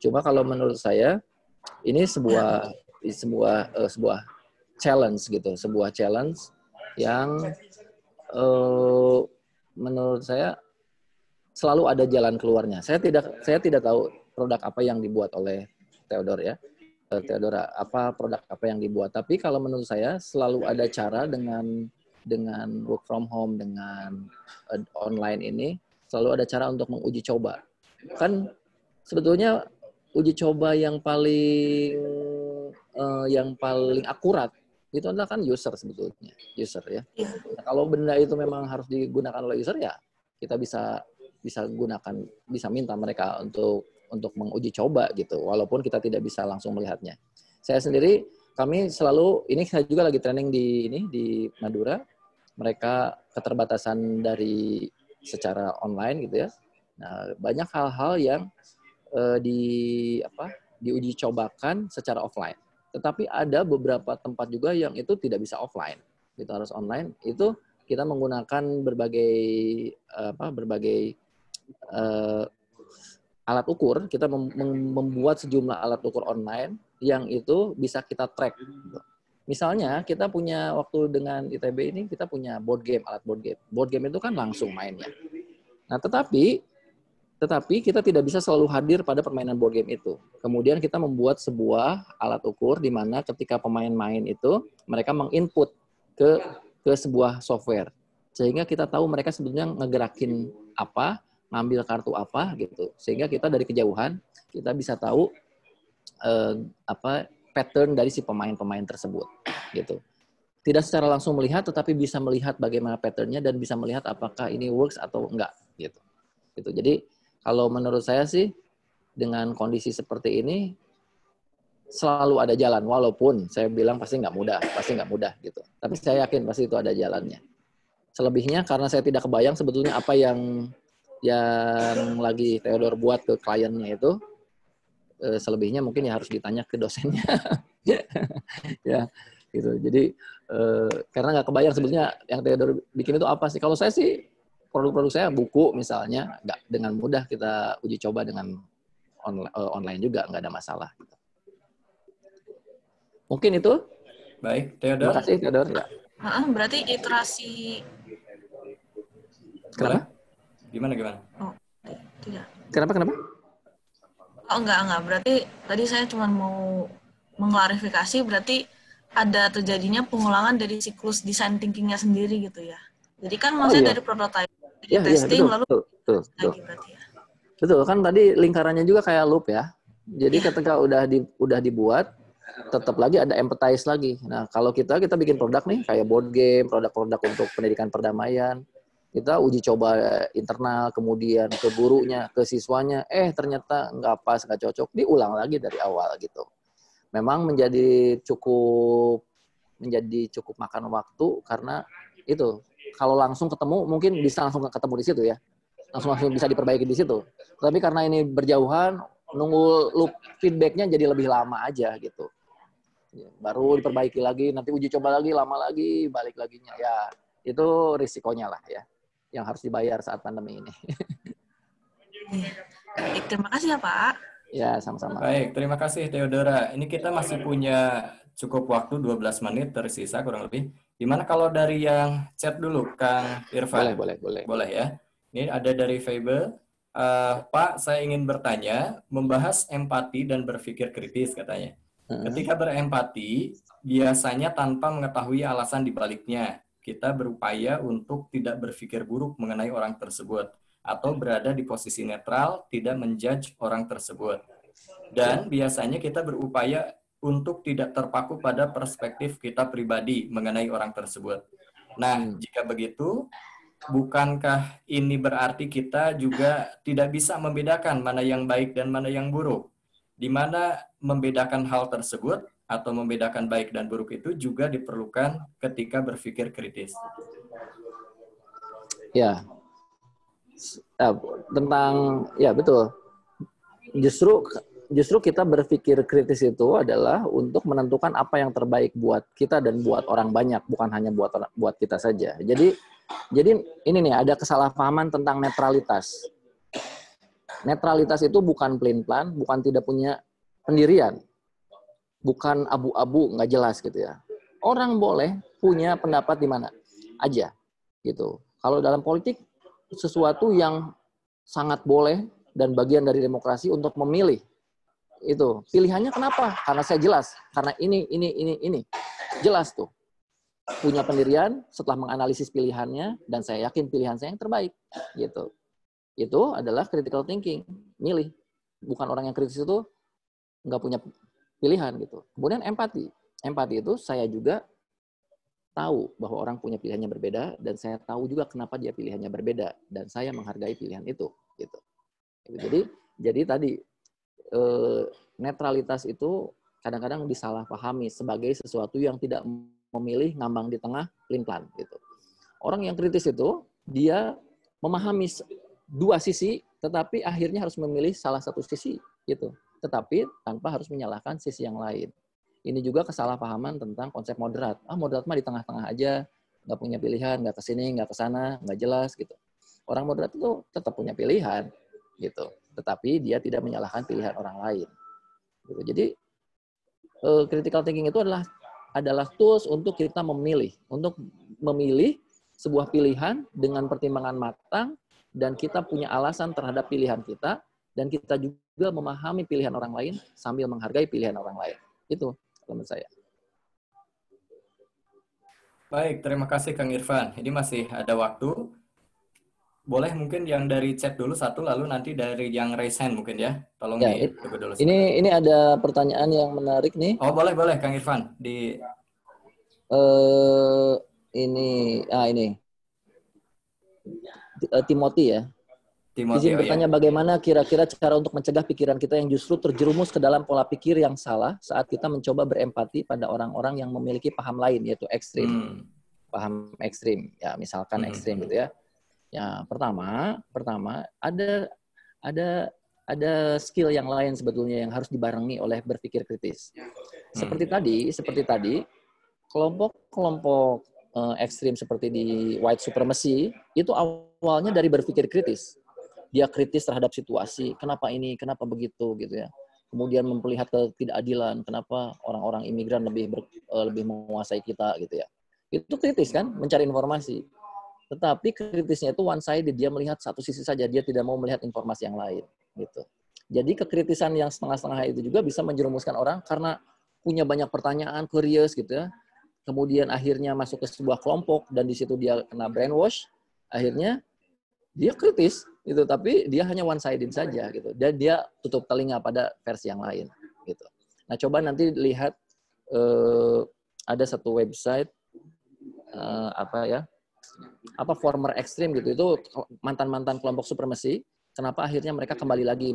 Cuma kalau menurut saya ini sebuah challenge gitu, sebuah challenge yang menurut saya selalu ada jalan keluarnya. Saya tidak tahu produk apa yang dibuat oleh Theodora apa produk apa yang dibuat, tapi kalau menurut saya selalu ada cara dengan work from home, dengan online ini selalu ada cara untuk menguji coba. Kan sebetulnya uji coba yang paling akurat itu adalah kan user sebetulnya, ya. Nah, kalau benda itu memang harus digunakan oleh user ya kita bisa minta mereka untuk menguji coba gitu, walaupun kita tidak bisa langsung melihatnya. Saya sendiri saya juga lagi training di Madura. Mereka keterbatasan dari secara online gitu ya. Nah, banyak hal-hal yang diuji cobakan secara offline. Tetapi ada beberapa tempat juga yang itu tidak bisa offline. Itu harus online. Itu kita menggunakan berbagai alat ukur. Kita membuat sejumlah alat ukur online yang itu bisa kita track. Misalnya kita punya waktu dengan ITB ini kita punya board game, alat board game. Board game itu kan langsung mainnya. Nah, tetapi kita tidak bisa selalu hadir pada permainan board game itu. Kemudian kita membuat sebuah alat ukur di mana ketika pemain main itu mereka menginput ke sebuah software. Sehingga kita tahu mereka sebetulnya ngegerakin apa, ngambil kartu apa gitu. Sehingga kita dari kejauhan kita bisa tahu pattern dari si pemain-pemain tersebut gitu. Tidak secara langsung melihat tetapi bisa melihat bagaimana patternnya dan bisa melihat apakah ini works atau enggak gitu. Jadi kalau menurut saya sih dengan kondisi seperti ini selalu ada jalan, walaupun saya bilang pasti nggak mudah gitu. Tapi saya yakin pasti itu ada jalannya. Selebihnya karena saya tidak kebayang sebetulnya apa yang lagi Theodore buat ke kliennya itu, selebihnya mungkin ya harus ditanya ke dosennya. Ya, gitu. Jadi karena nggak kebayang sebetulnya yang Theodore bikin itu apa sih. Kalau saya sih, produk-produk saya, buku misalnya, nggak dengan mudah kita uji coba dengan online juga, nggak ada masalah. Mungkin itu. Baik, Theodore. Terima kasih, Theodore. Ya. Berarti iterasi. Kenapa? Gimana? Oh, tidak. Kenapa? Oh, enggak. Berarti tadi saya cuma mau mengklarifikasi, berarti ada terjadinya pengulangan dari siklus design thinking-nya sendiri gitu ya. Jadi kan maksudnya dari prototype, dari testing, betul, lalu betul. lagi berarti ya. Betul, kan tadi lingkarannya juga kayak loop ya. Jadi ketika udah dibuat, tetap lagi ada empathize lagi. Nah, kalau kita bikin produk nih, kayak board game, produk-produk untuk pendidikan perdamaian, kita uji coba internal, kemudian ke gurunya, ke siswanya, ternyata nggak pas, nggak cocok, diulang lagi dari awal gitu. Memang menjadi cukup makan waktu karena itu kalau langsung ketemu mungkin bisa langsung ketemu di situ ya, langsung bisa diperbaiki di situ. Tapi karena ini berjauhan, nunggu loop feedbacknya jadi lebih lama aja gitu. Baru diperbaiki lagi, nanti uji coba lagi, lama lagi, balik laginya ya, itu risikonya lah ya, yang harus dibayar saat pandemi ini. Baik, terima kasih ya Pak. Ya, sama-sama. Baik, terima kasih Theodora. Ini kita masih punya cukup waktu 12 menit tersisa kurang lebih. Gimana kalau dari yang chat dulu, Kang Irfan? Boleh. Boleh ya. Ini ada dari Fable. Pak, saya ingin bertanya, membahas empati dan berpikir kritis katanya. Ketika berempati, biasanya tanpa mengetahui alasan dibaliknya, kita berupaya untuk tidak berpikir buruk mengenai orang tersebut, atau berada di posisi netral, tidak menjudge orang tersebut. Dan biasanya kita berupaya untuk tidak terpaku pada perspektif kita pribadi mengenai orang tersebut. Nah, jika begitu, bukankah ini berarti kita juga tidak bisa membedakan mana yang baik dan mana yang buruk? Di mana membedakan hal tersebut atau membedakan baik dan buruk itu juga diperlukan ketika berpikir kritis. Ya, betul. Justru kita berpikir kritis itu adalah untuk menentukan apa yang terbaik buat kita dan buat orang banyak, bukan hanya buat kita saja. Jadi ini nih ada kesalahpahaman tentang netralitas. Netralitas itu bukan pelin-pelan, bukan tidak punya pendirian, bukan abu-abu nggak jelas gitu ya. Orang boleh punya pendapat di mana aja gitu. Kalau dalam politik sesuatu yang sangat boleh dan bagian dari demokrasi untuk memilih itu. Pilihannya kenapa? Karena saya jelas, karena ini jelas tuh. Punya pendirian setelah menganalisis pilihannya dan saya yakin pilihan saya yang terbaik gitu. Itu adalah critical thinking, milih. Bukan orang yang kritis itu nggak punya pilihan gitu. Kemudian empati. Empati itu saya juga tahu bahwa orang punya pilihannya berbeda dan saya tahu juga kenapa dia pilihannya berbeda dan saya menghargai pilihan itu gitu. Jadi tadi netralitas itu kadang-kadang disalahpahami sebagai sesuatu yang tidak memilih ngambang di tengah pelin-pelan gitu. Orang yang kritis itu dia memahami dua sisi tetapi akhirnya harus memilih salah satu sisi gitu. Tetapi tanpa harus menyalahkan sisi yang lain. Ini juga kesalahpahaman tentang konsep moderat. Moderat mah di tengah-tengah aja, nggak punya pilihan, nggak ke sini, nggak ke sana, nggak jelas gitu. Orang moderat itu tetap punya pilihan gitu. Tetapi dia tidak menyalahkan pilihan orang lain. Gitu. Jadi critical thinking itu adalah tools untuk kita memilih sebuah pilihan dengan pertimbangan matang dan kita punya alasan terhadap pilihan kita dan kita juga memahami pilihan orang lain sambil menghargai pilihan orang lain. Itu menurut saya. Baik, terima kasih Kang Irfan. Ini masih ada waktu. Boleh mungkin yang dari chat dulu satu, lalu nanti dari yang raise hand mungkin ya. Tolong ditunggu dulu. Ini ada pertanyaan yang menarik nih. Oh, boleh Kang Irfan. Ini Timothy ya. Timothy, izin bertanya bagaimana kira-kira cara untuk mencegah pikiran kita yang justru terjerumus ke dalam pola pikir yang salah saat kita mencoba berempati pada orang-orang yang memiliki paham lain, yaitu ekstrim. Paham ekstrim, ya misalkan ekstrim gitu ya. Ya, pertama ada skill yang lain sebetulnya yang harus dibarengi oleh berpikir kritis. Seperti tadi, kelompok ekstrim seperti di white supremacy itu awalnya dari berpikir kritis. Dia kritis terhadap situasi, kenapa ini, kenapa begitu gitu ya. Kemudian melihat ketidakadilan, kenapa orang-orang imigran lebih menguasai kita gitu ya. Itu kritis kan, mencari informasi. Tetapi kritisnya itu one sided, dia melihat satu sisi saja, dia tidak mau melihat informasi yang lain gitu. Jadi kekritisan yang setengah-setengah itu juga bisa menjerumuskan orang karena punya banyak pertanyaan, curious gitu ya. Kemudian akhirnya masuk ke sebuah kelompok dan di situ dia kena brainwash, akhirnya dia kritis gitu, tapi dia hanya one sided saja gitu, dan dia tutup telinga pada versi yang lain gitu. Nah, coba nanti lihat ada satu website former ekstrim gitu, itu mantan kelompok supremasi, kenapa akhirnya mereka kembali lagi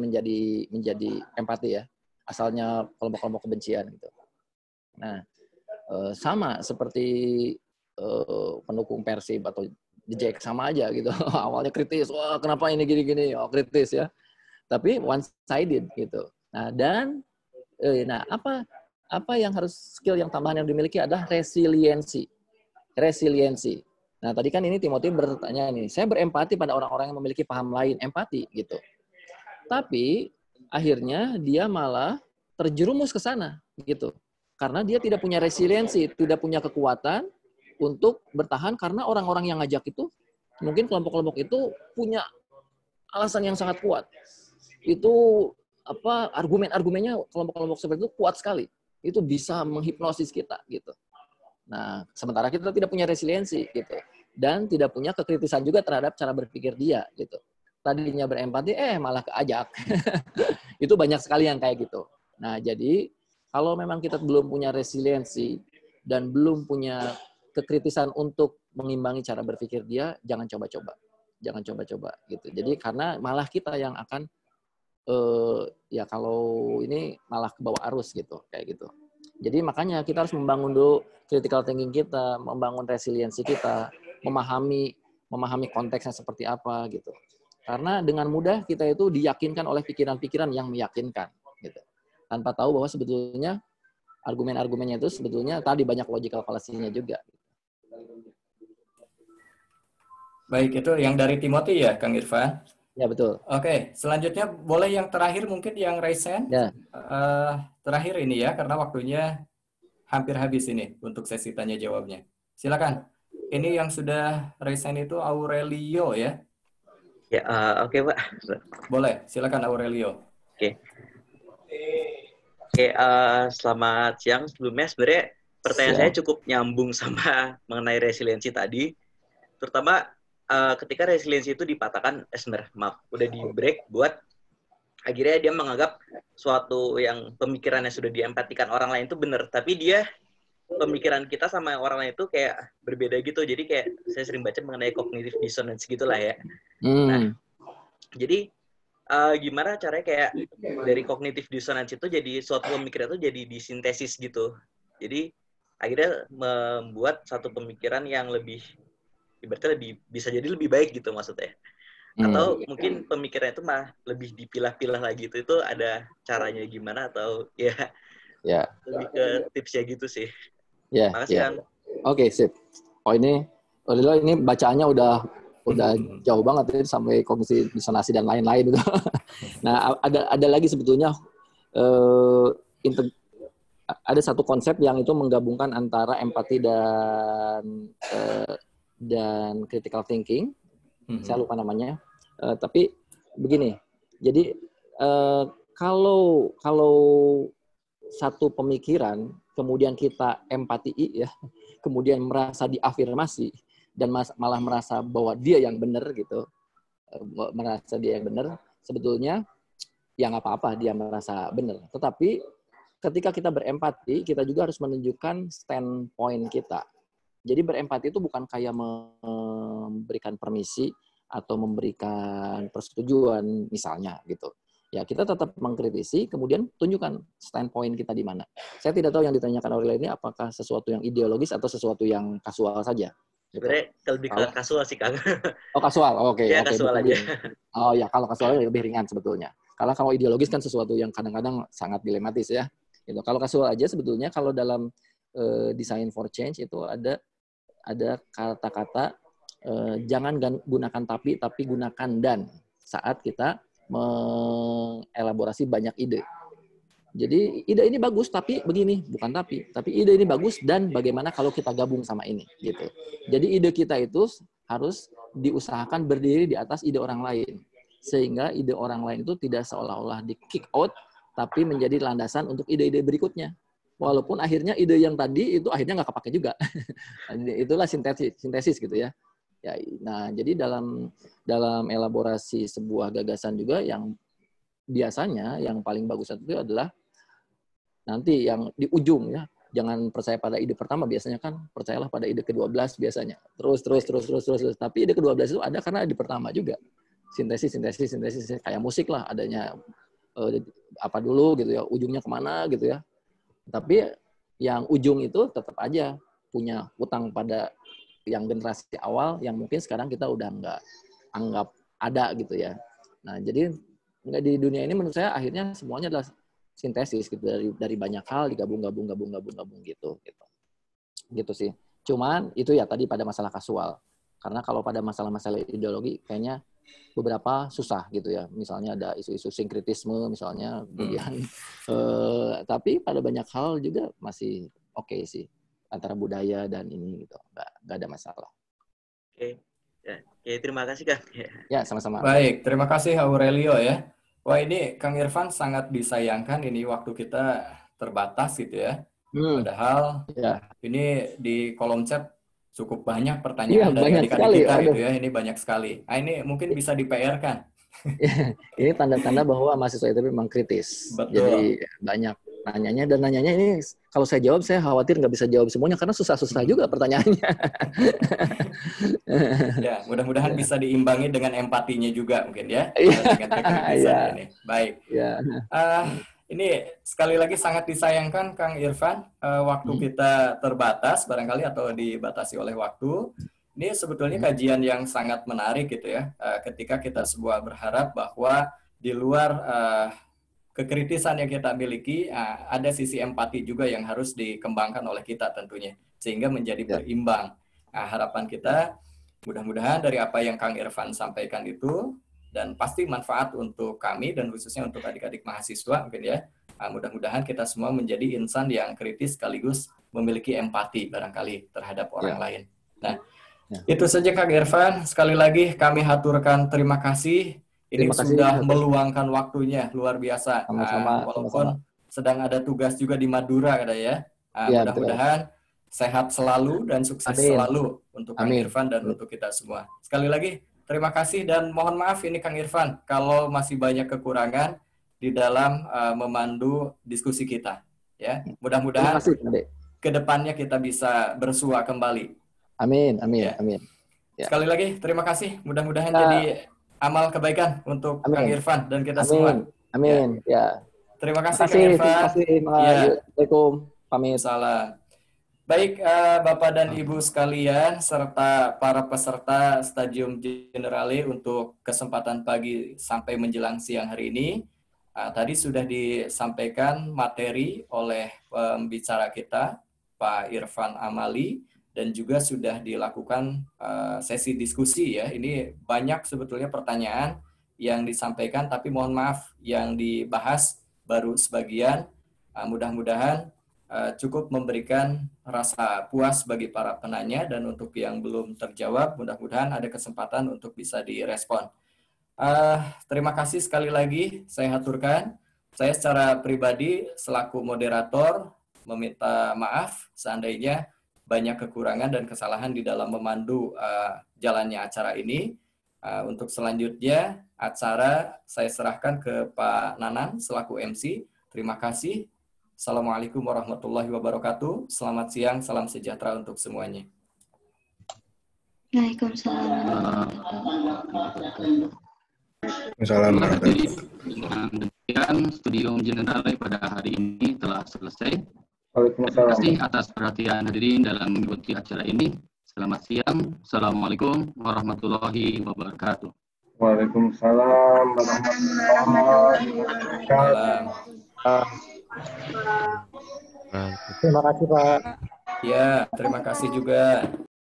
menjadi empati ya, asalnya kelompok kebencian gitu. Nah, sama seperti pendukung Persib atau The Jack, sama aja gitu. Awalnya kritis, wah kenapa ini gini-gini, kritis ya. Tapi one sided gitu. Nah, dan apa yang harus skill yang tambahan yang dimiliki adalah resiliensi. Nah, tadi kan ini Timothy bertanya nih, saya berempati pada orang-orang yang memiliki paham lain, empati gitu. Tapi akhirnya dia malah terjerumus ke sana gitu. Karena dia tidak punya resiliensi, tidak punya kekuatan untuk bertahan karena orang-orang yang ngajak itu, mungkin kelompok-kelompok itu punya alasan yang sangat kuat. Itu argumen-argumennya kelompok-kelompok seperti itu kuat sekali. Itu bisa menghipnosis kita gitu. Nah, sementara kita tidak punya resiliensi gitu, dan tidak punya kekritisan juga terhadap cara berpikir dia gitu. Tadinya berempati, malah keajak. Itu banyak sekali yang kayak gitu. Nah, jadi kalau memang kita belum punya resiliensi dan belum punya kekritisan untuk mengimbangi cara berpikir dia, jangan coba-coba gitu. Jadi karena malah kita yang akan kalau ini malah ke bawah arus gitu, kayak gitu. Jadi makanya kita harus membangun dulu critical thinking kita, membangun resiliensi kita, memahami konteksnya seperti apa gitu. Karena dengan mudah kita itu diyakinkan oleh pikiran-pikiran yang meyakinkan gitu. Tanpa tahu bahwa sebetulnya argumen-argumennya itu sebetulnya tadi banyak logical fallacy-nya juga. Baik, itu yang dari Timothy ya, Kang Irfan? Ya, betul. Oke, selanjutnya boleh yang terakhir mungkin yang raise hand? Ya. Terakhir ini ya, karena waktunya hampir habis ini untuk sesi tanya jawabnya. Silakan. Ini yang sudah raise hand itu Aurelio ya? Ya, oke, Pak. Boleh, silakan Aurelio. Oke, selamat siang. Sebelumnya sebenarnya pertanyaan saya cukup nyambung sama mengenai resiliensi tadi. Terutama ketika resiliensi itu dipatahkan, udah di break buat akhirnya dia menganggap suatu yang pemikirannya sudah diempatikan orang lain itu benar, tapi dia pemikiran kita sama orang lain itu kayak berbeda gitu. Jadi kayak saya sering baca mengenai cognitive dissonance gitulah ya. Nah, jadi gimana caranya kayak dari cognitive dissonance itu jadi suatu pemikiran itu jadi disintesis gitu. Jadi akhirnya membuat satu pemikiran yang ibaratnya bisa jadi lebih baik gitu maksudnya. Atau mungkin pemikiran itu mah lebih dipilah-pilah lagi itu ada caranya gimana atau ya lebih ke tipsnya gitu sih. Makasih Kang. Oke, sip. Ini bacaannya udah jauh banget ya, sampai kognitif disonansi dan lain-lain itu. Nah, ada lagi sebetulnya ada satu konsep yang itu menggabungkan antara empati dan critical thinking. Saya lupa namanya. Tapi begini. Jadi kalau satu pemikiran kemudian kita empatii ya, kemudian merasa diafirmasi dan malah merasa bahwa dia yang benar gitu, merasa dia yang benar, sebetulnya ya nggak apa-apa dia merasa benar. Tetapi ketika kita berempati, kita juga harus menunjukkan standpoint kita. Jadi berempati itu bukan kayak memberikan permisi atau memberikan persetujuan misalnya gitu. Ya, kita tetap mengkritisi, kemudian tunjukkan standpoint kita di mana. Saya tidak tahu yang ditanyakan Aurel ini apakah sesuatu yang ideologis atau sesuatu yang kasual saja. Gitu. Sebenarnya lebih ke kasual sih, Kang. Oh, kasual. Oke. Ya, Oke. kasual aja. Oh ya, kalau kasual lebih ringan sebetulnya. Kalau ideologis kan sesuatu yang kadang-kadang sangat dilematis ya. Gitu. Kalau kasual aja sebetulnya kalau dalam design for change itu ada kata-kata jangan gunakan tapi gunakan dan saat kita mengelaborasi banyak ide. Jadi ide ini bagus tapi begini, bukan tapi ide ini bagus dan bagaimana kalau kita gabung sama ini gitu. Jadi ide kita itu harus diusahakan berdiri di atas ide orang lain sehingga ide orang lain itu tidak seolah-olah di kick out tapi menjadi landasan untuk ide-ide berikutnya. Walaupun akhirnya ide yang tadi itu akhirnya nggak kepake juga. Itulah sintesis gitu ya. Nah, jadi dalam elaborasi sebuah gagasan juga yang biasanya yang paling bagus itu adalah nanti yang di ujung ya. Jangan percaya pada ide pertama, biasanya kan percayalah pada ide ke-12 biasanya. Terus. Tapi ide ke-12 itu ada karena ide pertama juga. Sintesis kayak musik lah, adanya apa dulu gitu ya, ujungnya kemana gitu ya. Tapi yang ujung itu tetap aja punya utang pada yang generasi awal yang mungkin sekarang kita udah nggak anggap ada gitu ya. Nah, jadi nggak di dunia ini menurut saya akhirnya semuanya adalah sintesis gitu dari banyak hal digabung gitu. Gitu sih. Cuman itu ya tadi pada masalah kasual. Karena kalau pada masalah-masalah ideologi kayaknya beberapa susah gitu ya. Misalnya ada isu-isu sinkritisme misalnya, kemudian tapi pada banyak hal juga masih oke sih. Antara budaya dan ini gitu, nggak ada masalah. Oke, terima kasih Kang. Ya, sama-sama. Baik, terima kasih Aurelio ya. Wah, ini Kang Irfan sangat disayangkan ini waktu kita terbatas gitu ya. Padahal ini di kolom chat cukup banyak pertanyaan dari adik-adik kita gitu ya. Ini banyak sekali. Nah, ini mungkin bisa di-PR-kan. Ini tanda-tanda bahwa mahasiswa itu memang kritis. Betul. Jadi banyak nanyanya ini kalau saya jawab saya khawatir nggak bisa jawab semuanya karena susah-susah juga pertanyaannya. Ya, mudah-mudahan bisa diimbangi dengan empatinya juga mungkin ya. Ini. Baik. Ini sekali lagi sangat disayangkan Kang Irfan, waktu kita terbatas barangkali atau dibatasi oleh waktu. Ini sebetulnya kajian yang sangat menarik gitu ya. Ketika kita semua berharap bahwa di luar kekritisan yang kita miliki, ada sisi empati juga yang harus dikembangkan oleh kita tentunya, sehingga menjadi berimbang. Nah, harapan kita mudah-mudahan dari apa yang Kang Irfan sampaikan itu, dan pasti manfaat untuk kami dan khususnya untuk adik-adik mahasiswa mungkin ya, mudah-mudahan kita semua menjadi insan yang kritis sekaligus memiliki empati barangkali terhadap orang lain. Nah, itu saja Kang Irfan. Sekali lagi kami haturkan terima kasih. Ini sudah meluangkan waktunya luar biasa. Walaupun sedang ada tugas juga di Madura ada ya. Mudah-mudahan sehat selalu dan sukses selalu untuk Kang Irfan dan untuk kita semua. Sekali lagi terima kasih dan mohon maaf ini Kang Irfan kalau masih banyak kekurangan di dalam memandu diskusi kita. Ya, mudah-mudahan ke depannya kita bisa bersua kembali. Amin. Ya. Sekali lagi terima kasih. Mudah-mudahan jadi amal kebaikan untuk Kang Irfan dan kita semua. Amin. Ya. Terima kasih Kang Irfan. Terima kasih. Assalamualaikum. Pamit. Salam. Baik, Bapak dan Ibu sekalian, serta para peserta Stadium Generale untuk kesempatan pagi sampai menjelang siang hari ini. Tadi sudah disampaikan materi oleh pembicara kita, Pak Irfan Amali, dan juga sudah dilakukan sesi diskusi ya. Ini banyak sebetulnya pertanyaan yang disampaikan, tapi mohon maaf yang dibahas baru sebagian. Mudah-mudahan cukup memberikan rasa puas bagi para penanya, dan untuk yang belum terjawab, mudah-mudahan ada kesempatan untuk bisa direspon. Terima kasih sekali lagi saya haturkan. Saya secara pribadi selaku moderator meminta maaf seandainya banyak kekurangan dan kesalahan di dalam memandu jalannya acara ini. Untuk selanjutnya acara saya serahkan ke Pak Nanan selaku MC. Terima kasih. Assalamualaikum warahmatullahi wabarakatuh. Selamat siang, salam sejahtera untuk semuanya. Waalaikumsalam. Jadi dengan demikian studium generale pada hari ini telah selesai. Terima kasih atas perhatian hadirin dalam mengikuti acara ini. Selamat siang. Assalamualaikum warahmatullahi wabarakatuh. Waalaikumsalam warahmatullahi wabarakatuh. Terima kasih Pak. Ya, terima kasih juga.